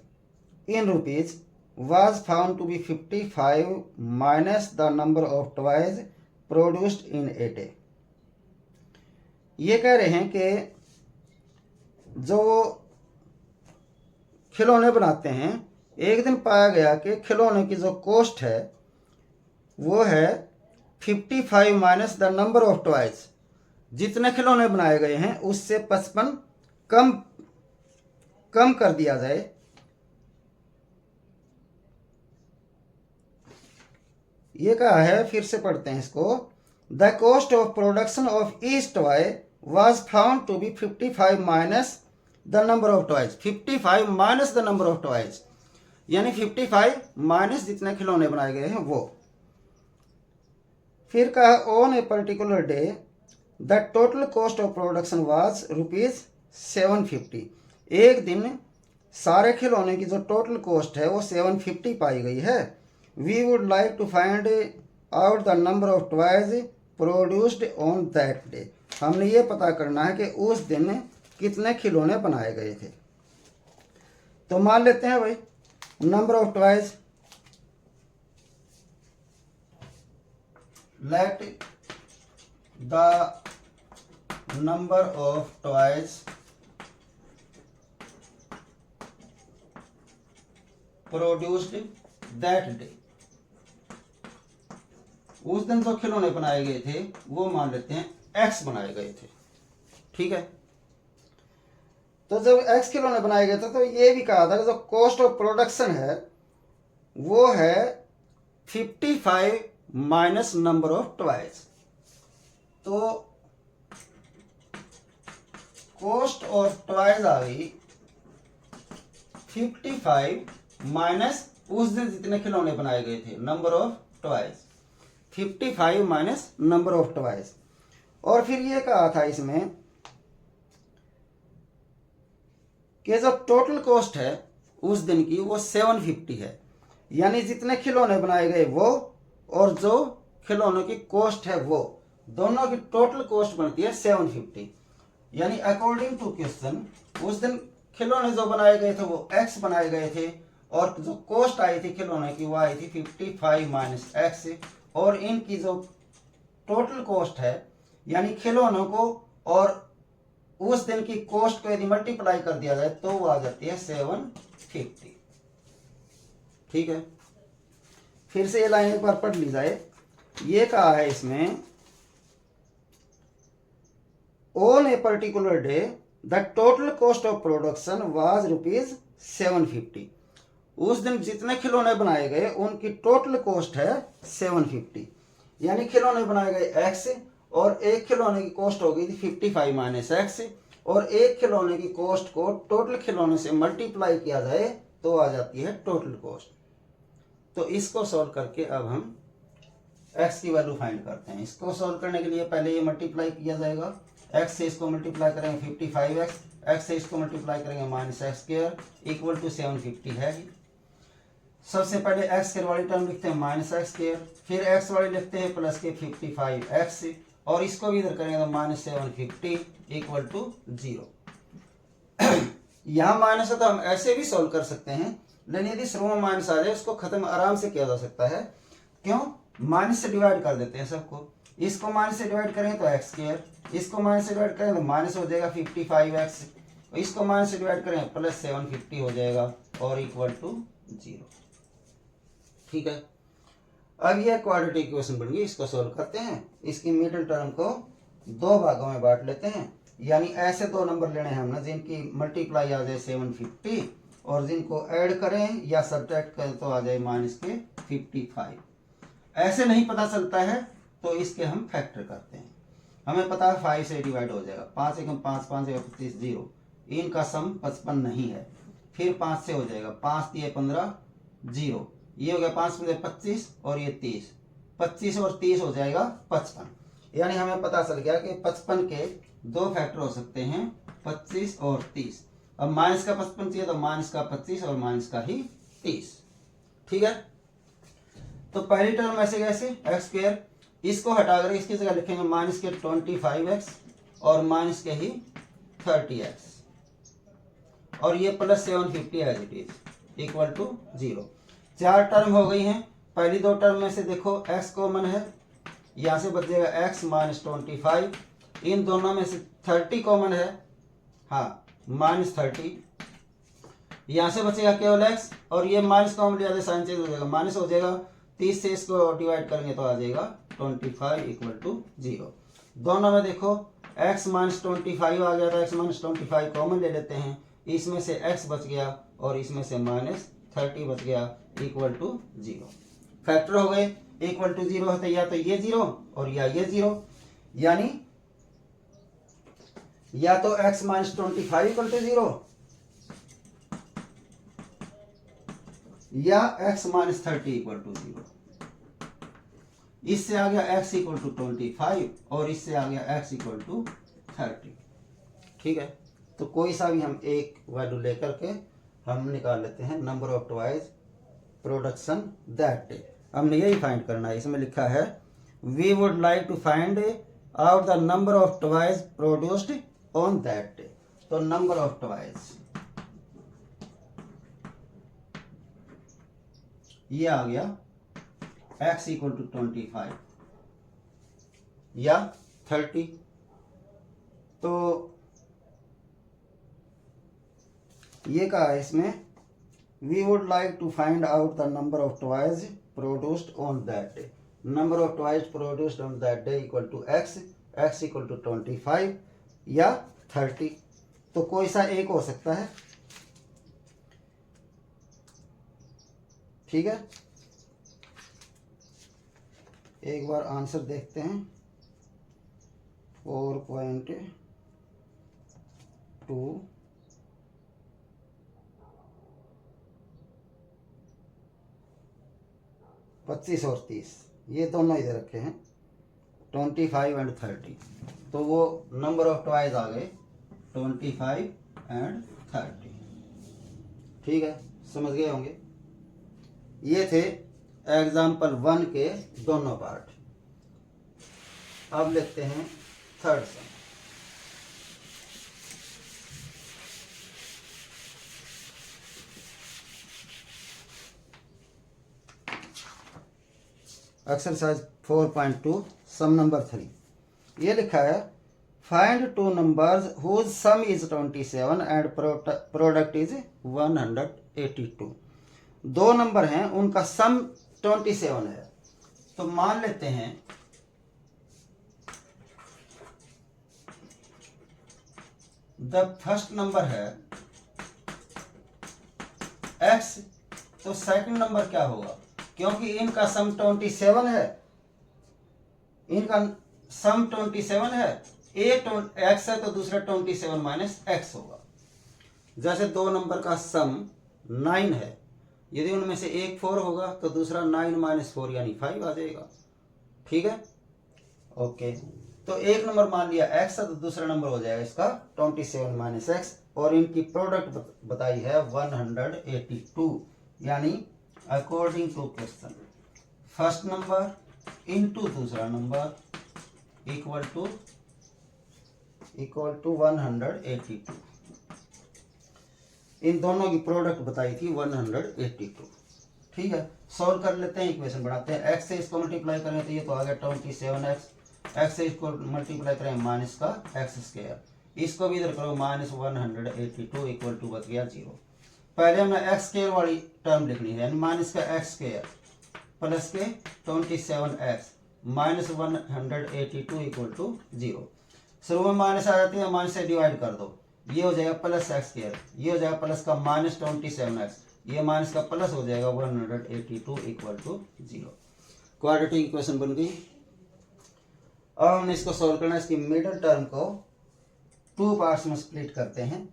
in rupees was found to be 55 minus the number of toys produced in a day। ये कह रहे हैं कि जो खिलौने बनाते हैं एक दिन पाया गया कि खिलौने की जो कॉस्ट है वो है 55 minus the number of toys. जितने खिलौने बनाए गए हैं उससे 55 कम कर दिया जाए। ये कहा है, फिर से पढ़ते हैं इसको। The cost of production of each toy was found to be 55 minus the number of toys. 55 minus the number of toys यानी 55 माइनस जितने खिलौने बनाए गए हैं वो। फिर कहा on a particular day the total cost of production was rupees 750। एक दिन सारे खिलौने की जो टोटल कॉस्ट है वो 750 पाई गई है। We would like to find out the number of toys produced on that day। हमने ये पता करना है कि उस दिन कितने खिलौने बनाए गए थे। तो मान लेते हैं भाई number of toys, let the number of toys produced that day. उस दिन जो खिलौने बनाए गए थे वो मान लेते हैं एक्स बनाए गए थे। ठीक है, तो जब एक्स खिलौने बनाए गए थे तो ये भी कहा था कि जो कॉस्ट ऑफ प्रोडक्शन है वो है 55 माइनस नंबर ऑफ टॉयज। तो कॉस्ट ऑफ टॉयज आ गई 55 माइनस उस दिन जितने खिलौने बनाए गए थे number of toys, 55 minus number of toys. और फिर ये कहा था इसमें कि जो टोटल कॉस्ट है उस दिन की वो 750 है, यानी जितने खिलौने बनाए गए वो और जो खिलौनों की कॉस्ट है वो दोनों की टोटल कॉस्ट बनती है 750। यानी अकॉर्डिंग टू क्वेश्चन उस दिन खिलौने जो बनाए गए थे वो एक्स बनाए गए थे और जो कॉस्ट आई थी खिलौने की वो आई थी 55 माइनस एक्स। और इनकी जो टोटल कॉस्ट है यानी खिलौनों को और उस दिन की कॉस्ट को यदि मल्टीप्लाई कर दिया जाए तो वो आ जाती है 750। ठीक है, फिर से ये लाइन एक बार पढ़ ली जाए। ये कहा है इसमें on a particular day the total cost of production was rupees 750। उस दिन जितने खिलौने बनाए गए उनकी टोटल कॉस्ट है 750, यानी खिलौने बनाए गए एक्स और एक खिलौने की कॉस्ट हो गई थी 55 माइनस एक्स और एक खिलौने की कॉस्ट को टोटल खिलौने से मल्टीप्लाई किया जाए तो आ जाती है टोटल कॉस्ट। तो इसको सॉल्व करके अब हम x की वैल्यू फाइंड करते हैं। इसको सॉल्व करने के लिए पहले ये मल्टीप्लाई किया जाएगा, x से इसको मल्टीप्लाई करेंगे 55x, x से इसको मल्टीप्लाई करेंगे -x² इक्वल टू 750 है। सबसे पहले x के वाली टर्म लिखते हैं -x², फिर x वाली लिखते हैं प्लस के 55x, और इसको भी इधर करेंगे तो -750 इक्वल टू 0। यहाँ माइनस है तो हम ऐसे भी सॉल्व कर सकते हैं, लेकिन यदि शुरू में माइनस आ जाए उसको खत्म आराम से किया जा सकता है। क्यों? माइनस से डिवाइड कर देते हैं सबको। इसको माइनस से डिवाइड करेंगे तो x², इसको माइनस से डिवाइड करेंगे तो माइनस हो जाएगा 55x, इसको माइनस से डिवाइड करेंगे प्लस 750 हो जाएगा और इक्वल टू 0। ठीक है, अब यह क्वाड्रेटिक इक्वेशन बन गई। इसको सॉल्व करते हैं। इसकी मिडिल टर्म को दो भागों में बांट लेते हैं, यानी ऐसे दो नंबर लेने हैं हमने जिनकी मल्टीप्लाई आ जाए 750 और जिनको ऐड करें या सब्ट्रैक्ट करें तो आ जाए -55। ऐसे नहीं पता चलता है तो इसके हम फैक्टर करते हैं। हमें पता है 5 से डिवाइड हो जाएगा, 5 एकम 5, 5 एकम 25, 0। इनका सम 55 नहीं है। फिर 5 से हो जाएगा, 5 दिए 15, 0। ये हो गया 5 में 25 और ये 30, 25 और 30 हो जाएगा 55। यानी हमें पता चल गया कि 55 के दो फैक्टर हो सकते हैं, 25 और 30। अब माइनस का 55 चाहिए तो माइनस का 25 और माइनस का ही 30। ठीक है, तो पहली टर्म ऐसे कैसे x², इसको हटाकर इसकी जगह लिखेंगे -25x और माइनस के ही 30x, और ये plus 750 as it is equal to 0। 4 term हो गई हैं। पहली दो टर्म में से देखो x कॉमन है, यहाँ से बचेगा x -25। इन दोनों में से 30 कॉमन है, हाँ -30। यहाँ से बचेगा केवल x, और ये माइनस कॉमन लिया साइन चेंज हो जाएगा, माइनस हो जाएगा। 30 से इसको डिवाइड करेंगे तो आ जाएगा 25 इक्वल टू 0। दोनों में देखो x -25 आ गया था, x -25 कॉमन ले लेते हैं। इसमें से x बच गया और इसमें से -30 बच गया इक्वल टू 0। फैक्टर हो गए, इक्वल टू 0 होते या तो ये 0 और या ये 0, यानी या तो x -25 इक्वल टू 0 या x -30 इक्वल टू 0। इससे आ गया x इक्वल टू 25 और इससे आ गया x इक्वल टू 30। ठीक है, तो कोई सा भी हम एक वैल्यू लेकर के हम निकाल लेते हैं number of toys production that day. हमने यही फाइंड करना है। इसमें लिखा है we would like to find out the number of toys produced on that day. तो नंबर ऑफ टॉयज ये आ गया x इक्वल टू 25 या 30। तो ये कहा है इसमें we would like to find out the number of toys produced on that day. Number of toys produced on that day equal to x equal to 25 या 30। तो कोई सा एक हो सकता है। ठीक है, एक बार आंसर देखते हैं। 4.2 25 और 30 ये दोनों इधर रखे हैं, 25 एंड 30। तो वो नंबर ऑफ टॉयज आ गए 25 एंड 30। ठीक है, समझ गए होंगे। ये थे एग्जाम्पल 1 के दोनों पार्ट। अब लिखते हैं third sum. Exercise 4.2 sum number 3। ये लिखा है find two numbers whose sum is 27 and product is 182। दो नंबर हैं उनका सम 27 है। तो मान लेते हैं द फर्स्ट नंबर है x, तो सेकंड नंबर क्या होगा? क्योंकि इनका सम 27 है, इनका सम 27 है, x है तो दूसरा 27 माइनस x होगा। जैसे दो नंबर का सम 9 है, यदि उनमें से एक 4 होगा तो दूसरा 9 माइनस 4 यानी 5 आ जाएगा। ठीक है, ओके। तो एक नंबर मान लिया x है, तो दूसरा नंबर हो जाएगा इसका 27 माइनस एक्स, और इनकी प्रोडक्ट बताई है 182, यानी according to question first number into दूसरा नंबर इक्वल टू 182। इन दोनों की प्रोडक्ट बताई थी 182। ठीक है, सॉल्व कर लेते हैं, इक्वेशन बनाते हैं। x से इसको मल्टीप्लाई करें तो ये तो आ गया 27x, x से इसको मल्टीप्लाई करें माइनस का एक्स स्क्वायर, इसको भी इधर करो माइनस 182 इक्वल टू बच गया 0। पहले हमें एक्स स्क्वायर वाली टर्म लिखनी है, यानी माइनस का एक्स स्क्वायर प्लस के 27x माइनस 182 इक्वल टू 0। शुरू में माइनस आ जाती है, माइनस से डिवाइड कर दो, ये हो जाएगा प्लस एक्स स्क्वायर, ये हो जाएगा प्लस का माइनस 27x, ये माइनस का प्लस हो जाएगा 182 इक्वल टू 0। क्वाड्रेटिक इक्वेशन बन गई। अब हमने इसको सॉल्व करना है, इसकी मिडिल टर्म को 2 पार्ट्स में स्प्लिट करते हैं।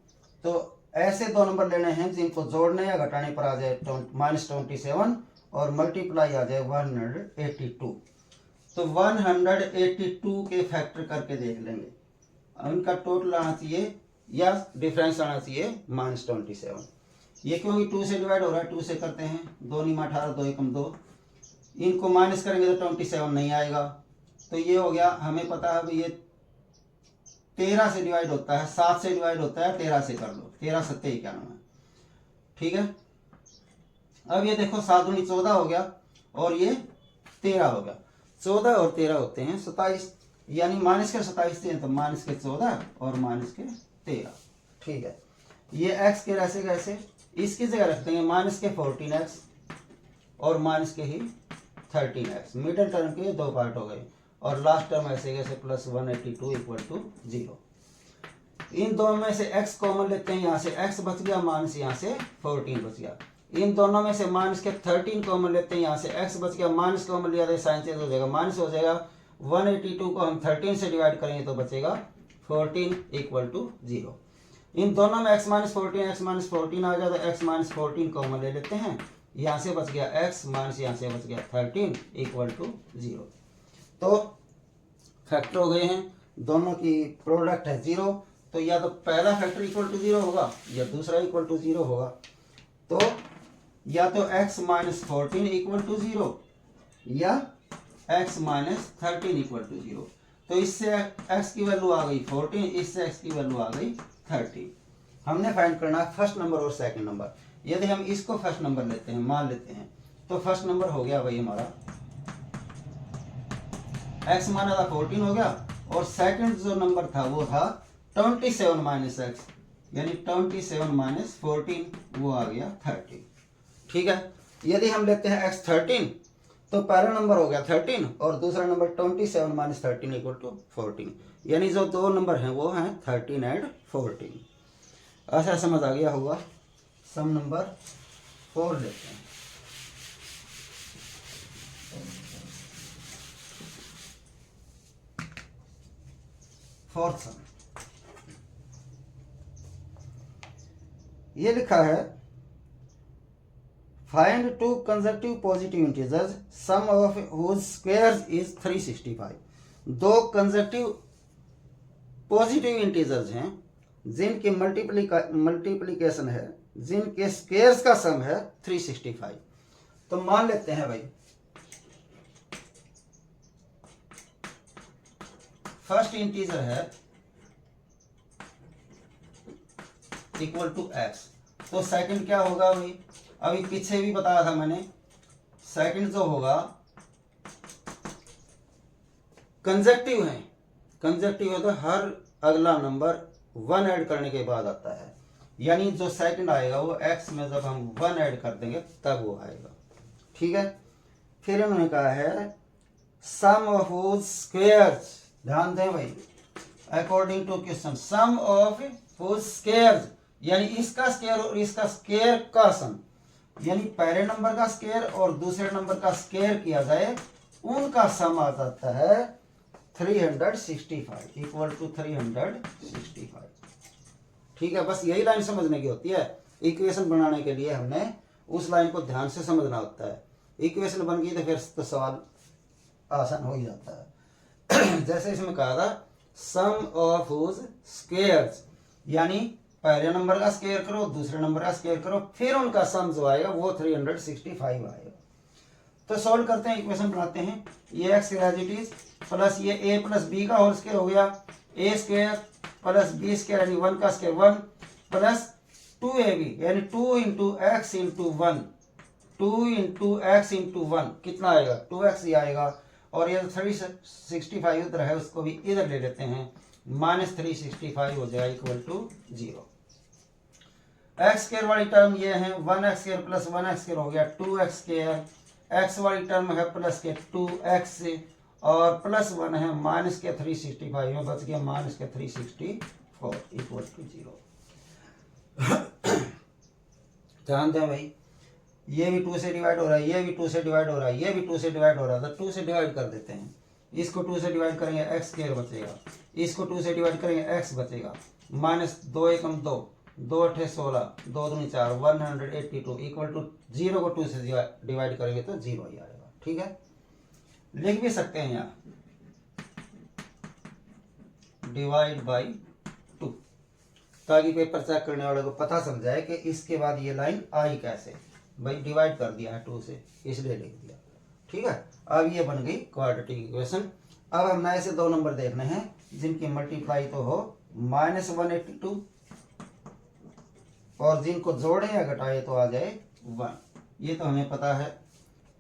तो ऐसे दो नंबर लेने हैं जिनको जोड़ने या घटाने पर आ जाए माइनस 27 और मल्टीप्लाई आ जाए 182। तो 182 के फैक्टर करके देख लेंगे, उनका टोटल आना चाहिए या डिफरेंस आना चाहिए माइनस 27। ये क्योंकि 2 से डिवाइड हो रहा है, 2 से करते हैं, 2 × 18 2 × 2, इनको माइनस करेंगे तो 27 नहीं आएगा, तो ये हो गया। हमें पता है ये 13 से डिवाइड होता है, 7 से डिवाइड होता है, 13 से कर लो, 13 7 91। ठीक है, अब ये देखो 7 दूनी 14 हो गया और ये 13 हो गया, 14 और 13 होते हैं 27, यानी माइनस के 27 थे तो माइनस के 14 और माइनस के 13। ठीक है, ये x के ऐसे कैसे, इसकी जगह रख देंगे माइनस के 14x और माइनस के ही 13x, मिडिल टर्म के 2 पार्ट हो गए, और लास्ट टर्म ऐसे कैसे प्लस 182 इक्वल टू 0। इन दोनों में से x कॉमन लेते हैं, यहाँ से x बच गया, माइनस यहाँ से 14 बच गया। इन दोनों में से माइनस के 13 कॉमन लेते हैं, यहाँ से x बच गया, माइनस कॉमन लिया तो साइन चेंज हो जाएगा, माइनस हो जाएगा। 182 को हम 13 से डिवाइड करेंगे तो बचेगा 14 इक्वल टू 0। इन दोनों में x माइनस 14 आ जाए तो x माइनस 14 कॉमन ले लेते हैं, यहाँ से बच गया x माइनस यहाँ से बच गया 13 इक्वल टू 0। तो फैक्टर हो गए हैं, दोनों की प्रोडक्ट है 0, तो या तो पहला फैक्टर इक्वल टू 0 होगा या दूसरा इक्वल टू 0 होगा। तो या तो x माइनस 14 इक्वल टू 0 या x माइनस 13 इक्वल टू 0। तो इससे x की वैल्यू आ गई 14, इससे x की वैल्यू आ गई 13। हमने फाइंड करना है फर्स्ट नंबर और सेकंड नंबर। यदि हम इसको फर्स्ट नंबर लेते हैं, मान लेते हैं, तो फर्स्ट नंबर हो गया भाई हमारा x माना था 14 हो गया, और सेकंड जो नंबर था वो था 27 माइनस एक्स, यानी 27 माइनस 14 वो आ गया 13। ठीक है, यदि हम लेते हैं x 13 तो पहला नंबर हो गया 13 और दूसरा नंबर 27 माइनस 13 इक्वल टू 14, यानी जो दो नंबर हैं वो हैं 13 एंड 14। ऐसा समझ आ गया होगा। सम नंबर 4 लेते हैं। फोर्थ सम, ये लिखा है find 2 consecutive positive integers sum of whose squares is 365। 2 consecutive positive integers हैं जिनके मल्टीप्लिकेशन है, जिनके स्क्वायर्स का सम है 365। तो मान लेते हैं भाई फर्स्ट इंटीजर है इक्वल टू x, तो सेकंड क्या होगा भाई, अभी पीछे भी बताया था मैंने, सेकंड जो होगा कंसेक्यूटिव है, कंसेक्यूटिव है तो हर अगला नंबर 1 ऐड करने के बाद आता है, यानी जो सेकंड आएगा वो x में जब हम 1 ऐड कर देंगे तब वो आएगा। ठीक है, फिर उन्होंने कहा है सम ऑफ हुज स्क्वायर्स, ध्यान दें भाई, according to question sum of whose squares, यानी इसका स्क्वायर और इसका स्क्वायर का सम, यानी पहले नंबर का स्क्वायर और दूसरे नंबर का स्क्वायर किया जाए, उनका सम आ जाता है 365 इक्वल टू 365। ठीक है, बस यही लाइन समझने की होती है। इक्वेशन बनाने के लिए हमने उस लाइन को ध्यान से समझना होता है। इक्वेशन बन गई तो फिर तो सवाल आसान हो ही जाता है। जैसे इसमें कहा था सम ऑफ हुज स्क्वायर्स, यानी पहले नंबर का स्क्वायर करो, दूसरे नंबर का स्क्वायर करो, फिर उनका सम जो आएगा वो 365 आएगा। तो सॉल्व करते हैं, इक्वेशन बनाते हैं। ये x as it is plus ये ए प्लस बी का होल स्क्वायर हो गया, a square plus b square यानी 1 का स्क्वायर 1 प्लस 2ab यानी 2 into x into 1, 2 into x into 1 कितना आएगा 2x ही आएगा। और ये 365 उधर है उसको भी इधर ले लेते हैं, माइनस 365 हो जाएगा इक्वल टू 0। एक्स स्क्वायर वाली टर्म ये है 1x square plus 1x square हो गया 2x स्क्वायर, एक्स वाली टर्म है प्लस के 2x और प्लस 1 है माइनस के 365 में बच गया माइनस के 364 इक्वल टू 0। ध्यान दें भाई, ये भी 2 से डिवाइड हो रहा है, ये भी 2 से डिवाइड हो रहा है, ये भी 2 से डिवाइड हो रहा है, तो 2 से डिवाइड कर देते हैं। इसको 2 से डिवाइड करेंगे एक्स स्क्वायर बचेगा, इसको 2 से डिवाइड करेंगे एक्स बचेगा, माइनस 2 एकम 2, 2 अठे 16, 2 दूनी 4, 182 इक्वल टू 0 को 2 से डिवाइड करेंगे तो 0 ही आएगा। ठीक है, लिख भी सकते हैं यहाँ डिवाइड बाई 2, ताकि पेपर चेक करने वाले को पता चल जाए कि इसके बाद ये लाइन आई कैसे। भाई डिवाइड कर दिया है 2 से इसलिए लिख दिया। ठीक है, अब ये बन गई क्वाड्रेटिक इक्वेशन। अब हम नए से 2 नंबर देखने हैं जिनकी मल्टीप्लाई तो हो -182 और जिनको जोड़े या घटाए तो आ जाए 1। ये तो हमें पता है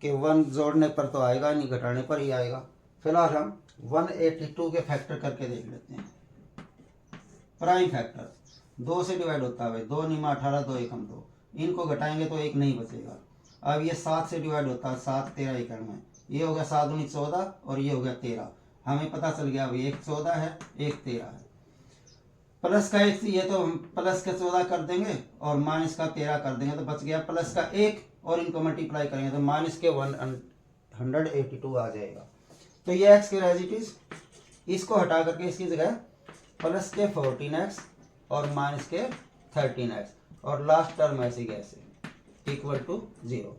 कि 1 जोड़ने पर तो आएगा नहीं, घटाने पर ही आएगा। फिलहाल हम 182 के फैक्टर करके देख लेते हैं। प्राइम फैक्टर 2 से डिवाइड होता है, 2 निमा 18, 2 एकम 2, इनको घटाएंगे तो 1 नहीं बचेगा। अब ये 7 से डिवाइड होता है, 7 13 एकड़ में, ये हो गया 7 दूनी 14 और ये हो गया 13। हमें पता चल गया अभी एक 14 है एक 13 है। प्लस का 1 ये तो हम प्लस का 14 कर देंगे और माइनस का 13 कर देंगे तो बच गया प्लस का 1 और इनको मल्टीप्लाई करेंगे तो माइनस के 182 आ जाएगा। तो ये एक्स के एज इट इज, इसको हटा करके इसकी जगह प्लस के 14x और माइनस के 13x और लास्ट टर्म ऐसे कैसे इक्वल टू 0।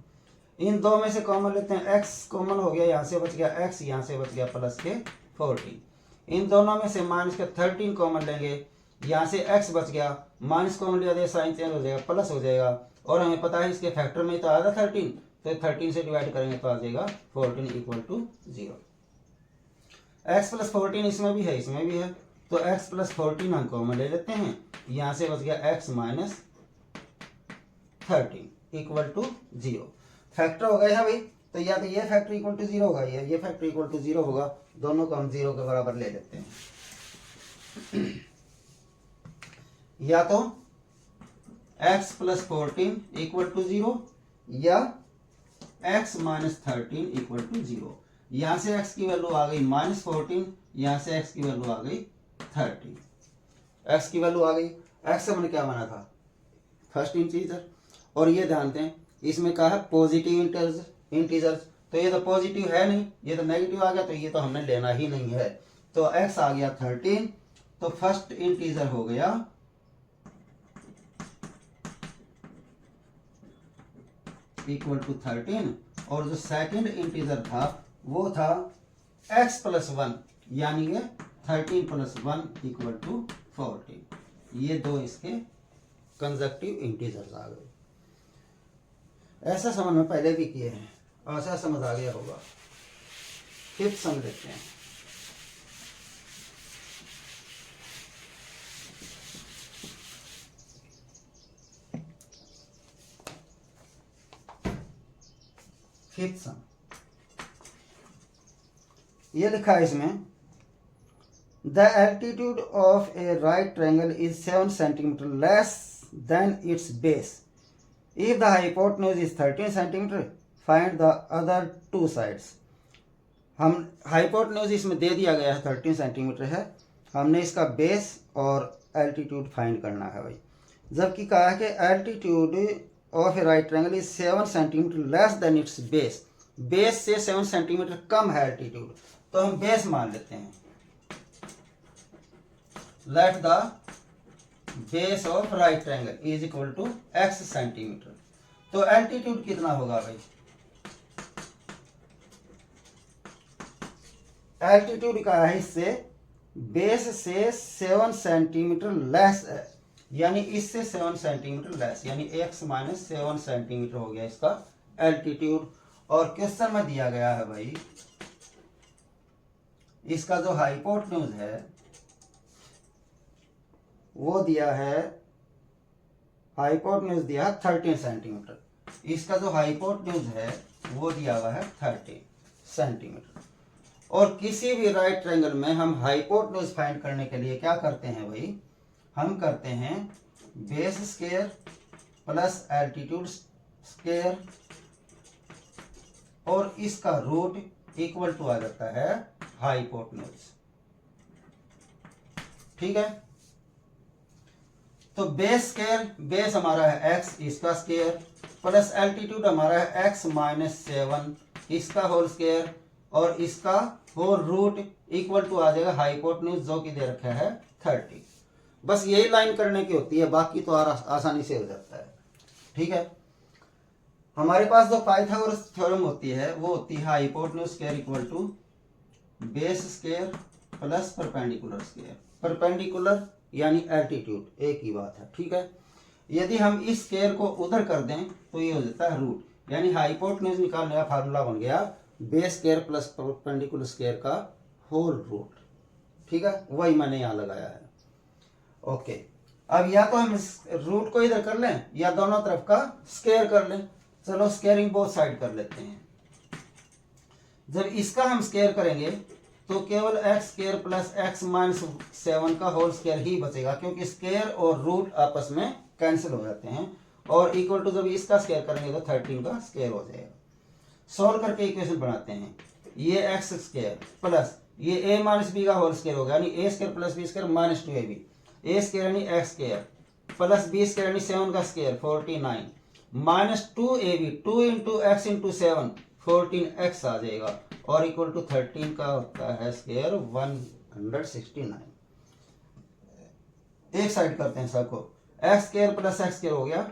इन दो में से कॉमन लेते हैं, x कॉमन हो गया, यहाँ से बच गया x, यहाँ से बच गया प्लस के 14। इन दोनों में से माइनस के 13 कॉमन लेंगे, यहाँ से x बच गया, माइनस कॉमन लिया तो साइन चेंज हो जाएगा प्लस हो जाएगा। और हमें पता है इसके फैक्टर में तो आएगा 13, तो 13 से डिवाइड करेंगे तो आ जाएगा 14 इक्वल टू 0। x प्लस 14 इसमें भी है इसमें भी है, तो x प्लस 14 हम कॉमन ले लेते हैं, यहाँ से बच गया x minus 13 equal to 0। Factor हो गया है भाई, तो या तो ये फैक्टर इक्वल टू 0 होगा या ये फैक्टर इक्वल टू 0 होगा, दोनों को हम 0 के बराबर ले लेते हैं। या तो x प्लस 14 इक्वल टू 0 या x माइनस 13 इक्वल टू 0। यहाँ से x की वैल्यू आ गई -14, यहाँ से x की वैल्यू आ गई 13। x की वैल्यू आ गई, x हमने क्या माना था फर्स्ट इंटीजर, और ये ध्यान दें इसमें कहा है पॉजिटिव इंटीजर्स, तो ये तो पॉजिटिव है नहीं, ये तो नेगेटिव आ गया, तो ये तो हमने लेना ही नहीं है। तो x आ गया 13, तो फर्स्ट इंटीजर हो गया इक्वल टू 13 और जो सेकंड इंटीजर था वो था x प्लस 1, यानी कि 13 प्लस 1 इक्वल टू 14। ये दो इसके कंजक्टिव इंटीजर्स आ गए। ऐसा समझ में पहले भी किए हैं, ऐसा समझ आ गया होगा। फिफ्थ सम देखते हैं। फिफ्थ सम ये लिखा है इसमें, the altitude of A right triangle is 7 centimetre less than it's base if the hypotenuse is 13 centimetre find the other 2 sides. हम हाइपोटेन्यूज इसमें दे दिया गया है 13 सेंटीमीटर है, हमने इसका बेस और एल्टीट्यूड फाइंड करना है भाई। जबकि कहा है कि altitude of A right triangle is 7 centimetre less than it's base, base से 7 सेंटीमीटर कम है एल्टीट्यूड, तो हम बेस मान लेते हैं। Let the base of right triangle is equal to x centimetre. तो एल्टीट्यूड कितना होगा भाई? एल्टीट्यूड का है इससे बेस से 7 सेंटीमीटर लेस है, यानी इससे 7 सेंटीमीटर लेस, यानी x माइनस 7 सेंटीमीटर हो गया इसका एल्टीट्यूड। और क्वेश्चन में दिया गया है भाई इसका जो हाइपोटेन्यूज है वो दिया है, हाइपोटेन्यूज दिया है 13 सेंटीमीटर। इसका जो हाइपोटेन्यूज है वो दिया हुआ है 13 सेंटीमीटर। और किसी भी राइट ट्रायंगल में हम हाइपोटेन्यूज फाइंड करने के लिए क्या करते हैं भाई? हम करते हैं base square plus altitude square और इसका रूट इक्वल टू आ जाता है हाइपोटेन्यूज। ठीक है, तो बेस स्क्वायर, बेस हमारा है x इसका स्क्वायर प्लस एल्टीट्यूड हमारा है x माइनस 7 इसका होल स्क्वायर और इसका होल रूट इक्वल टू आ जाएगा हाइपोटेन्यूज जो कि दे रखा है 30। बस यही लाइन करने की होती है, बाकी तो आसानी से हो जाता है। ठीक है, हमारे पास जो पाइथागोरस थ्योरम होती है वो होती है hypotenuse square equal to base square plus perpendicular square. Perpendicular यानी एल्टीट्यूड, एक ही बात है। ठीक है, यदि हम इस स्क्वायर को उधर कर दें तो ये हो जाता है रूट, यानी हाइपोटेन्यूज निकालने का फार्मूला बन गया base square plus perpendicular square का होल रूट। ठीक है, वही मैंने यहाँ लगाया है। ओके, अब या तो हम रूट को इधर कर लें या दोनों तरफ का स्क्वायर कर लें। चलो स्क्वायरिंग बोथ साइड कर लेते हैं। जब इसका हम स्क्वायर करेंगे तो केवल x square plus x minus 7 का होल स्क्वायर ही बचेगा, क्योंकि स्क्वायर और रूट आपस में कैंसिल हो जाते हैं। और इक्वल टू जब इसका स्क्वायर करेंगे तो 13 का स्क्वायर हो जाएगा। सॉल्व करके इक्वेशन बनाते हैं। ये एक्स स्क्वायर प्लस ये ए माइनस बी का होल स्क्वायर होगा, यानी a square plus b square minus 2ab। A square यानी x square plus b square यानी 7 का स्क्वायर 49 माइनस 2ab, 2 into x into 7 14x आ जाएगा और इक्वल टू 13 का होता है स्क्वायर 169। एक साइड करते हैं सबको। X square plus x square हो गया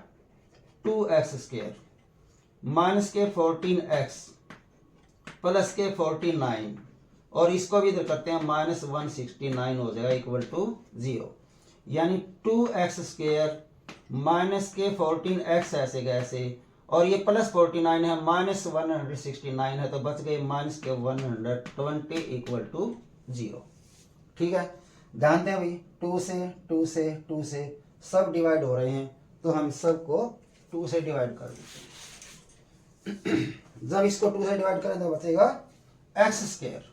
2x स्क्वायर माइनस के 14x प्लस के 49 और इसको भी इधर करते हैं माइनस 169 हो जाएगा इक्वल टू 0, यानी 2x स्क्वायर माइनस के 14x ऐसे कैसे और ये प्लस 49 है माइनस 169 है तो बच गए माइनस के 120 इक्वल टू 0। ठीक है, ध्यान दें भाई 2 से 2 से 2 से सब डिवाइड हो रहे हैं तो हम सबको 2 से डिवाइड कर देते हैं। जब इसको 2 से डिवाइड करें तो बचेगा एक्स स्क्वायर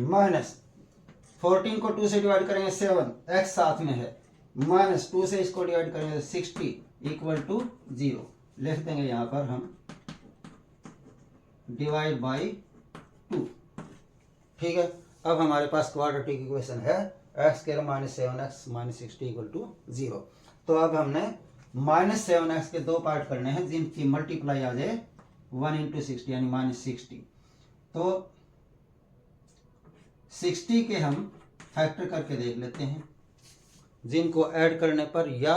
माइनस 14 को 2 से डिवाइड करेंगे 7, एक्स साथ में है, माइनस 2 से इसको डिवाइड करेंगे 60 इक्वल टू 0। लिख देंगे यहां पर हम डिवाइड बाई 2। ठीक है, अब हमारे पास क्वाड्रेटिक इक्वेशन है x square minus 7x minus 60 equal to 0। तो अब हमने माइनस 7x के दो पार्ट करने हैं जिनकी मल्टीप्लाई आ जाए 1 इंटू 60 यानी माइनस 60। तो 60 के हम फैक्टर करके देख लेते हैं, जिनको ऐड करने पर या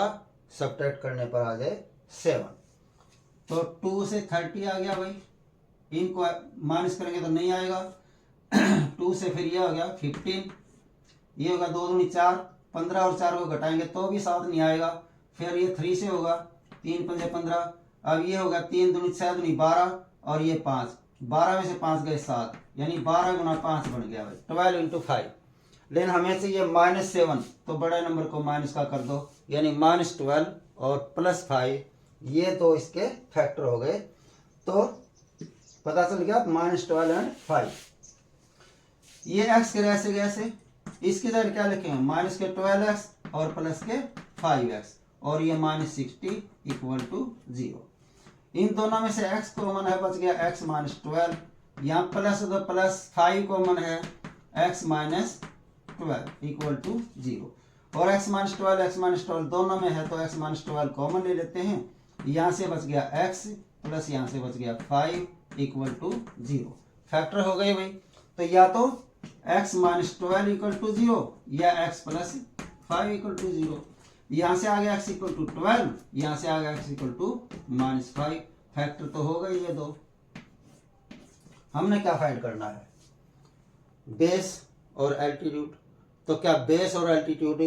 सब्ट्रैक्ट करने पर आ जाए 7। तो 2 से 30 आ गया भाई, इनको माइनस करेंगे तो नहीं आएगा। 2 से फिर ये हो गया 15, ये होगा 2 दूनी 4, 15 और 4 को घटाएंगे तो भी 7 नहीं आएगा। फिर ये 3 से होगा 3 पंजे 15, अब ये होगा 3 दूनी 6 दूनी 12 और ये 5, 12 में से 5 गए 7, यानी 12 गुना 5 बन गया भाई 12 इंटू 5। लेकिन हमें चाहिए माइनस 7, तो बड़े नंबर को माइनस का कर दो, यानी माइनस 12 और प्लस 5, ये तो इसके फैक्टर हो गए। तो पता चल गया माइनस 12 एंड 5। ये एक्स के ऐसे कैसे, इसकी जगह क्या लिखेंगे माइनस के 12x और प्लस के 5x और ये माइनस 60 इक्वल टू 0। इन दोनों में से x कॉमन है, बच गया x माइनस 12, यहाँ प्लस तो प्लस 5 कॉमन है x माइनस 12 इक्वल टू 0 और x माइनस 12 दोनों में है तो x माइनस 12 कॉमन ले लेते हैं। यहाँ से बच गया x प्लस यहाँ से बच गया 5 इक्वल टू 0। फैक्टर हो गए भाई। तो या तो x माइनस 12 इक्वल टू 0 या x प्लस 5 इक्वल टू 0। यहाँ से आ गया x इक्वल टू 12, यहाँ से आ गया x इक्वल टू -5। फैक्टर तो हो गई ये दो। हमने क्या फाइंड करना है? बेस और एल्टीट्यूड। तो क्या बेस और एल्टीट्यूड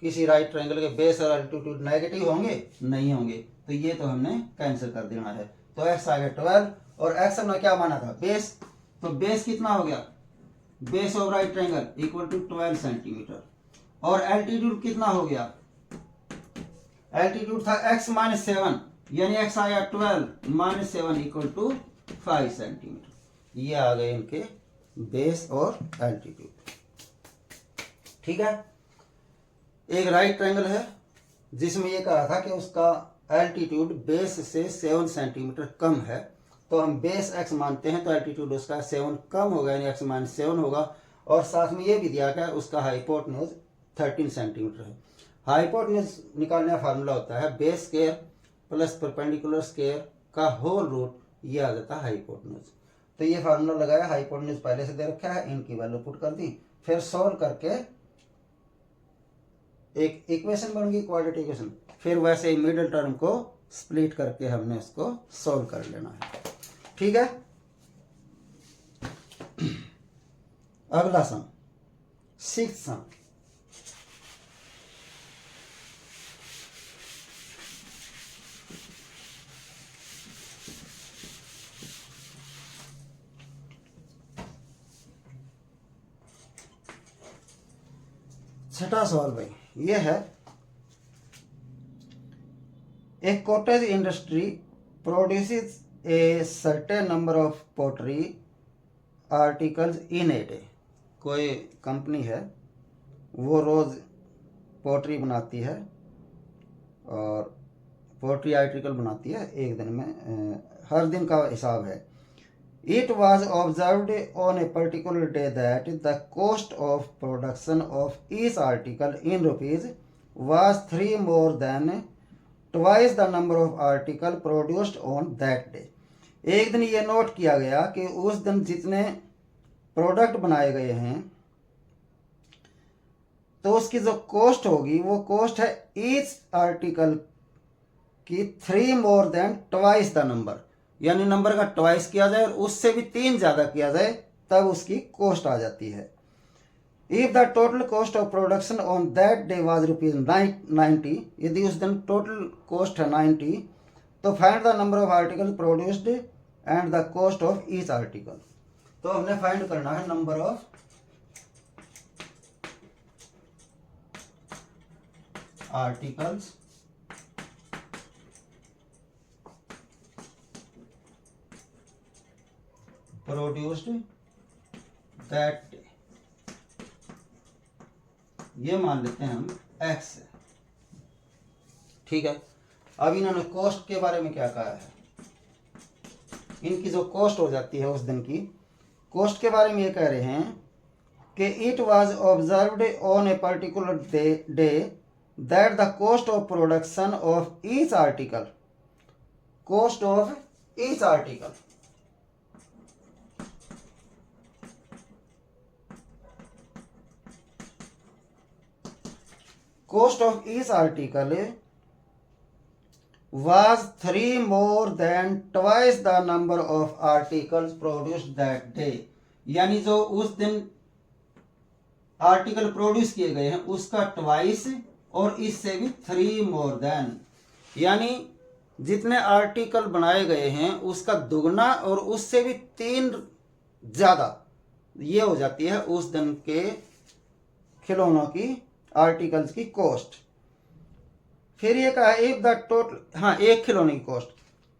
किसी राइट ट्रायंगल के बेस और एल्टीट्यूड नेगेटिव होंगे? नहीं होंगे। तो ये तो हमने कैंसिल कर देना है। तो x आ गया 12 और x हमने क्या माना था? बेस। तो बेस कितना हो गया? Base of right triangle equal to 12 centimetre. और एल्टीट्यूड कितना हो गया? एल्टीट्यूड था x माइनस 7, यानी x आया 12 माइनस 7 इक्वल टू 5 सेंटीमीटर। ये आ गए इनके बेस और एल्टीट्यूड। ठीक है। एक राइट ट्रायंगल है जिसमें ये कहा था कि उसका एल्टीट्यूड बेस से 7 सेंटीमीटर कम है। तो हम बेस x मानते हैं, तो एल्टीट्यूड उसका 7 कम होगा, यानी x माइनस 7 होगा। और साथ में ये भी दिया गया उसका हाइपोटेन्यूज 13 सेंटीमीटर है। हाइपोटेन्यूज निकालने का फार्मूला होता है base square plus perpendicular square का होल रूट, ये आ जाता है हाइपोटेन्यूज। तो ये फार्मूला लगाया, हाइपोटेन्यूज पहले से दे रखा है, इनकी वैल्यू पुट कर दी, फिर सॉल्व करके एक इक्वेशन बन गई, क्वाड्रेटिक इक्वेशन। फिर वैसे ही मिडिल टर्म को स्प्लिट करके हमने इसको सॉल्व कर लेना है। ठीक है। अगला सम, 6th सम। छठा सवाल भाई ये है, a cottage industry produces a certain number of pottery articles in a day। कोई कंपनी है वो रोज पोट्री बनाती है और पोट्री आर्टिकल बनाती है एक दिन में, हर दिन का हिसाब है। It was observed on a particular day that the cost of production of each article in rupees was 3 more than twice the number of article produced on that day। एक दिन ये नोट किया गया कि उस दिन जितने प्रोडक्ट बनाए गए हैं तो उसकी जो कॉस्ट होगी वो कॉस्ट है ईच आर्टिकल की 3 more than twice the number, यानी नंबर का ट्वाइस किया जाए और उससे भी 3 ज्यादा किया जाए तब उसकी कॉस्ट आ जाती है। If the total cost of production on that day was rupees 90, यदि उस दिन टोटल कॉस्ट है 90, तो find the number of article produced and the cost of each article. तो हमने फाइंड करना है number of articles produced that day. ये मान लेते हैं हम x है। ठीक है। अब इन्होंने कॉस्ट के बारे में क्या कहा है? इनकी जो कॉस्ट हो जाती है उस दिन की कॉस्ट के बारे में ये कह रहे हैं कि it was observed on a particular day that the cost of production of each article, cost of each article cost of each article was 3 more than twice the number of articles produced that day। यानी जो उस दिन आर्टिकल प्रोड्यूस किए गए हैं उसका ट्वाइस और इससे भी 3 more than, यानी जितने आर्टिकल बनाए गए हैं उसका दुगना और उससे भी 3 ज्यादा, ये हो जाती है उस दिन के खिलौनों की आर्टिकल्स की कॉस्ट। फिर ये कहा इफ द टोटल, हाँ एक खिलौने की कॉस्ट।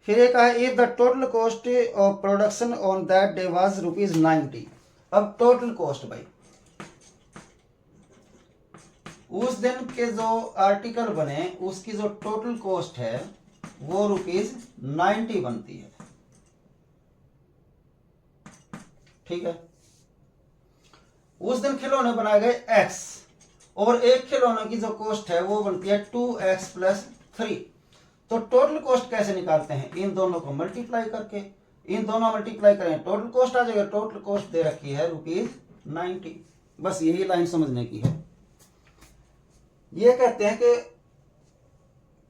फिर ये कहा if the total cost of production on that day was rupees 90। अब टोटल कॉस्ट भाई, उस दिन के जो आर्टिकल बने उसकी जो टोटल कॉस्ट है वो रुपीज 90 बनती है। ठीक है। उस दिन खिलौने बनाए गए x और एक खिलौने की जो कॉस्ट है वो बनती है 2x + 3। तो टोटल कॉस्ट कैसे निकालते हैं? इन दोनों को मल्टीप्लाई करके, इन दोनों मल्टीप्लाई करें टोटल कॉस्ट आ जाएगा। टोटल कॉस्ट दे रखी है रुपीज 90। बस यही लाइन समझने की है। ये कहते हैं कि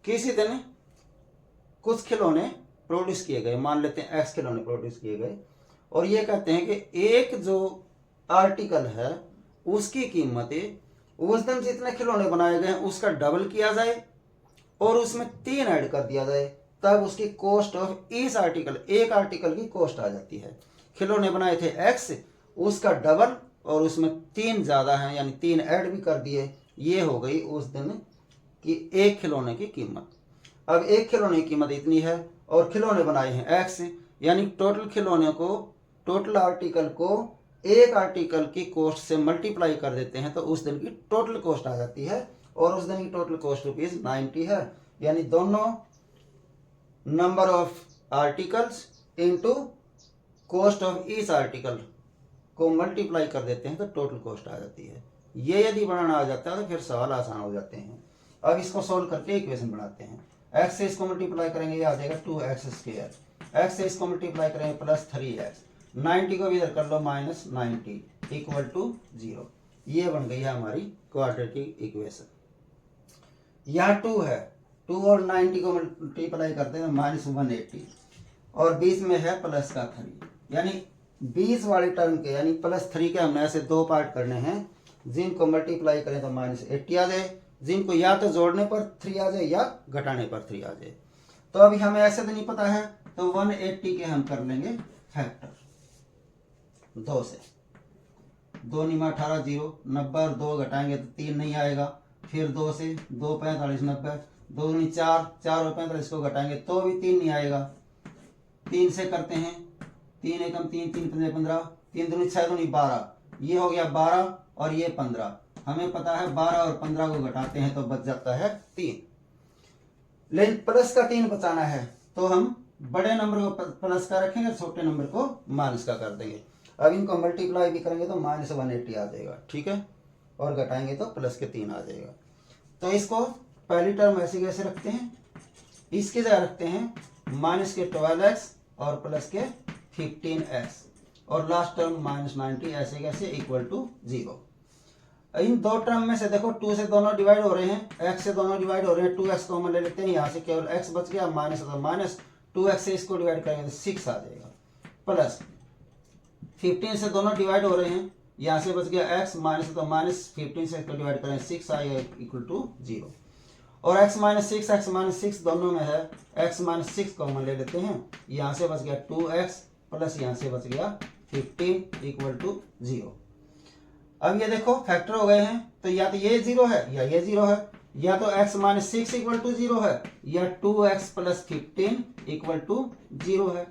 किसी दिन कुछ खिलौने प्रोड्यूस किए गए, मान लेते हैं एक्स खिलौने प्रोड्यूस किए गए, और ये कहते हैं कि एक जो आर्टिकल है उसकी कीमत उस दिन जितने खिलौने बनाए गए हैं उसका डबल किया जाए और उसमें 3 ऐड कर दिया जाए, तब उसकी कॉस्ट ऑफ इस आर्टिकल, एक आर्टिकल की कॉस्ट आ जाती है। खिलौने बनाए थे एक्स, उसका डबल और उसमें 3 ज़्यादा हैं यानी 3 ऐड भी कर दिए, ये हो गई उस दिन की एक खिलौने की कीमत। अब एक खिलौने की कीमत इतनी है और खिलौने बनाए हैं एक्स, यानी टोटल खिलौने को, टोटल आर्टिकल को एक आर्टिकल की कॉस्ट से मल्टीप्लाई कर देते हैं तो उस दिन की टोटल कॉस्ट आ जाती है, और उस दिन की टोटल कॉस्ट ₹90 है। यानी दोनों number of articles into cost of each article को मल्टीप्लाई कर देते हैं तो टोटल कॉस्ट आ जाती है। ये यदि बनाना आ जाता है तो फिर सवाल आसान हो जाते हैं। अब इसको सोल्व करके इक्वेशन बनाते हैं। एक्स से इसको मल्टीप्लाई करेंगे, ये आ जाएगा 2x²। एक्स से इसको मल्टीप्लाई करेंगे +3x, 90 को भी इधर कर लो -90 इक्वल टू 0। ये बन गई है हमारी क्वाड्रेटिक इक्वेशन। यहाँ 2 है, 2 और 90 को मल्टीप्लाई करते हैं -180 और बीच में है प्लस का 3, यानी 20 वाले टर्म के यानी +3 के हमने ऐसे 2 पार्ट करने हैं, जिनको मल्टीप्लाई करें तो -80 आ जाए, जिनको या तो जोड़ने पर 3 आ जाए या घटाने पर 3 आ जाए। तो अभी हमें ऐसे तो नहीं पता है, तो 180 के हम कर लेंगे फैक्टर 2 से। 2 निमा 18 0, 90 और 2 घटाएंगे तो 3 नहीं आएगा, फिर 2 से 2 45 90, 2 दूनी 4, 4 और 45 को घटाएंगे तो भी 3 नहीं आएगा। 3 से करते हैं, 3 एकम 3, 3 पंजे 15, 3 दूनी 6 दूनी 12, ये हो गया 12 और ये 15। हमें पता है 12 और 15 को घटाते हैं तो बच जाता है 3, लेकिन प्लस का 3 बचाना है तो हम बड़े नंबर को प्लस का रखेंगे, छोटे नंबर को माइनस का कर देंगे। अब इनको मल्टीप्लाई भी करेंगे तो -180 आ जाएगा, ठीक है, और घटाएंगे तो प्लस के 3 आ जाएगा। तो इसको पहली टर्म ऐसे कैसे रखते हैं, इसके जगह रखते हैं -12x और प्लस के 15x और लास्ट टर्म -90, ऐसे कैसे इक्वल टू 0। इन दो टर्म में से देखो 2 से दोनों डिवाइड हो रहे हैं, x से दोनों डिवाइड हो रहे हैं, 2x कॉमन ले लेते हैं, यहाँ से केवल x बच गया, माइनस तो माइनस, 2x से इसको डिवाइड करेंगे तो 6 आ जाएगा, प्लस 15 से दोनों डिवाइड हो रहे हैं, यहाँ से बच गया x, माइनस तो माइनस, 15 से इसको डिवाइड करें 6 आएगा इक्वल टू 0, और x - 6 दोनों में है, x - 6 कॉमन ले लेते हैं, यहाँ से बच गया 2x प्लस यहाँ से बच गया 15 इक्वल टू 0। अब ये देखो फैक्टर हो गए हैं, तो या तो ये 0 है या ये 0 है, या तो x - 6 इक्वल टू 0 है या 2x प्लस 15 इक्वल टू 0 है।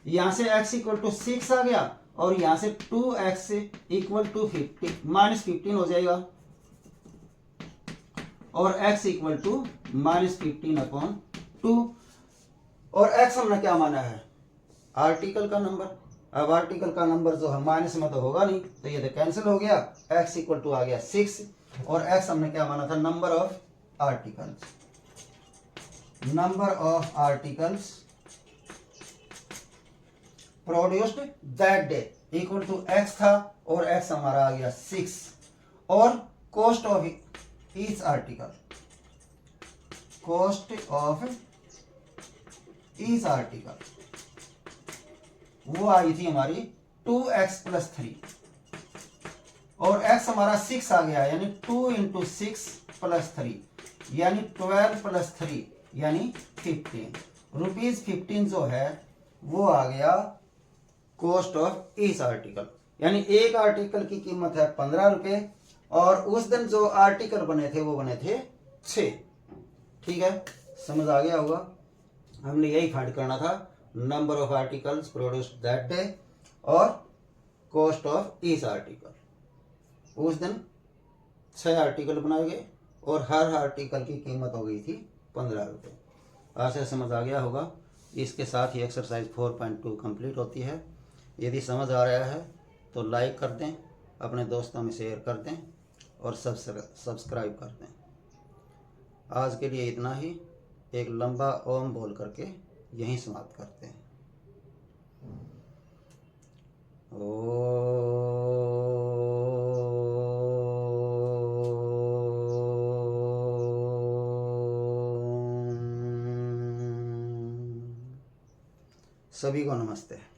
यहाँ से x इक्वल टू 6 आ गया और यहाँ से 2x इक्वल टू -15 हो जाएगा, और x इक्वल टू -15/2, और x हमने क्या माना है, आर्टिकल का नंबर। अब आर्टिकल का नंबर जो है माइनस में तो होगा नहीं, तो ये तो कैंसिल हो गया, x इक्वल टू आ गया 6, और x हमने क्या माना था, number of articles, number of articles produced that day equal to x था, और x हमारा आ गया 6, और cost of each article, cost of each article वो आई थी हमारी 2x प्लस 3, और x हमारा 6 आ गया, यानी 2 इंटू 6 प्लस 3 यानी 12 प्लस 3 यानी 15 रुपीज 15 जो है वो आ गया कॉस्ट ऑफ ईच आर्टिकल। यानी एक आर्टिकल की कीमत है 15 रुपए, और उस दिन जो आर्टिकल बने थे वो बने थे 6। ठीक है, समझ आ गया होगा। हमने यही फाइंड करना था, number of articles produced that day और कॉस्ट ऑफ ईच आर्टिकल। उस दिन 6 आर्टिकल बनाए गए और हर आर्टिकल की कीमत हो गई थी 15 रुपये। आशा समझ आ गया होगा। इसके साथ ही एक्सरसाइज 4.2 कंप्लीट होती है। यदि समझ आ रहा है तो लाइक कर दें, अपने दोस्तों में शेयर कर दें और सब्सक्राइब कर दें। आज के लिए इतना ही। एक लंबा ओम बोल करके यहीं समाप्त करते हैं। ओ सभी को नमस्ते।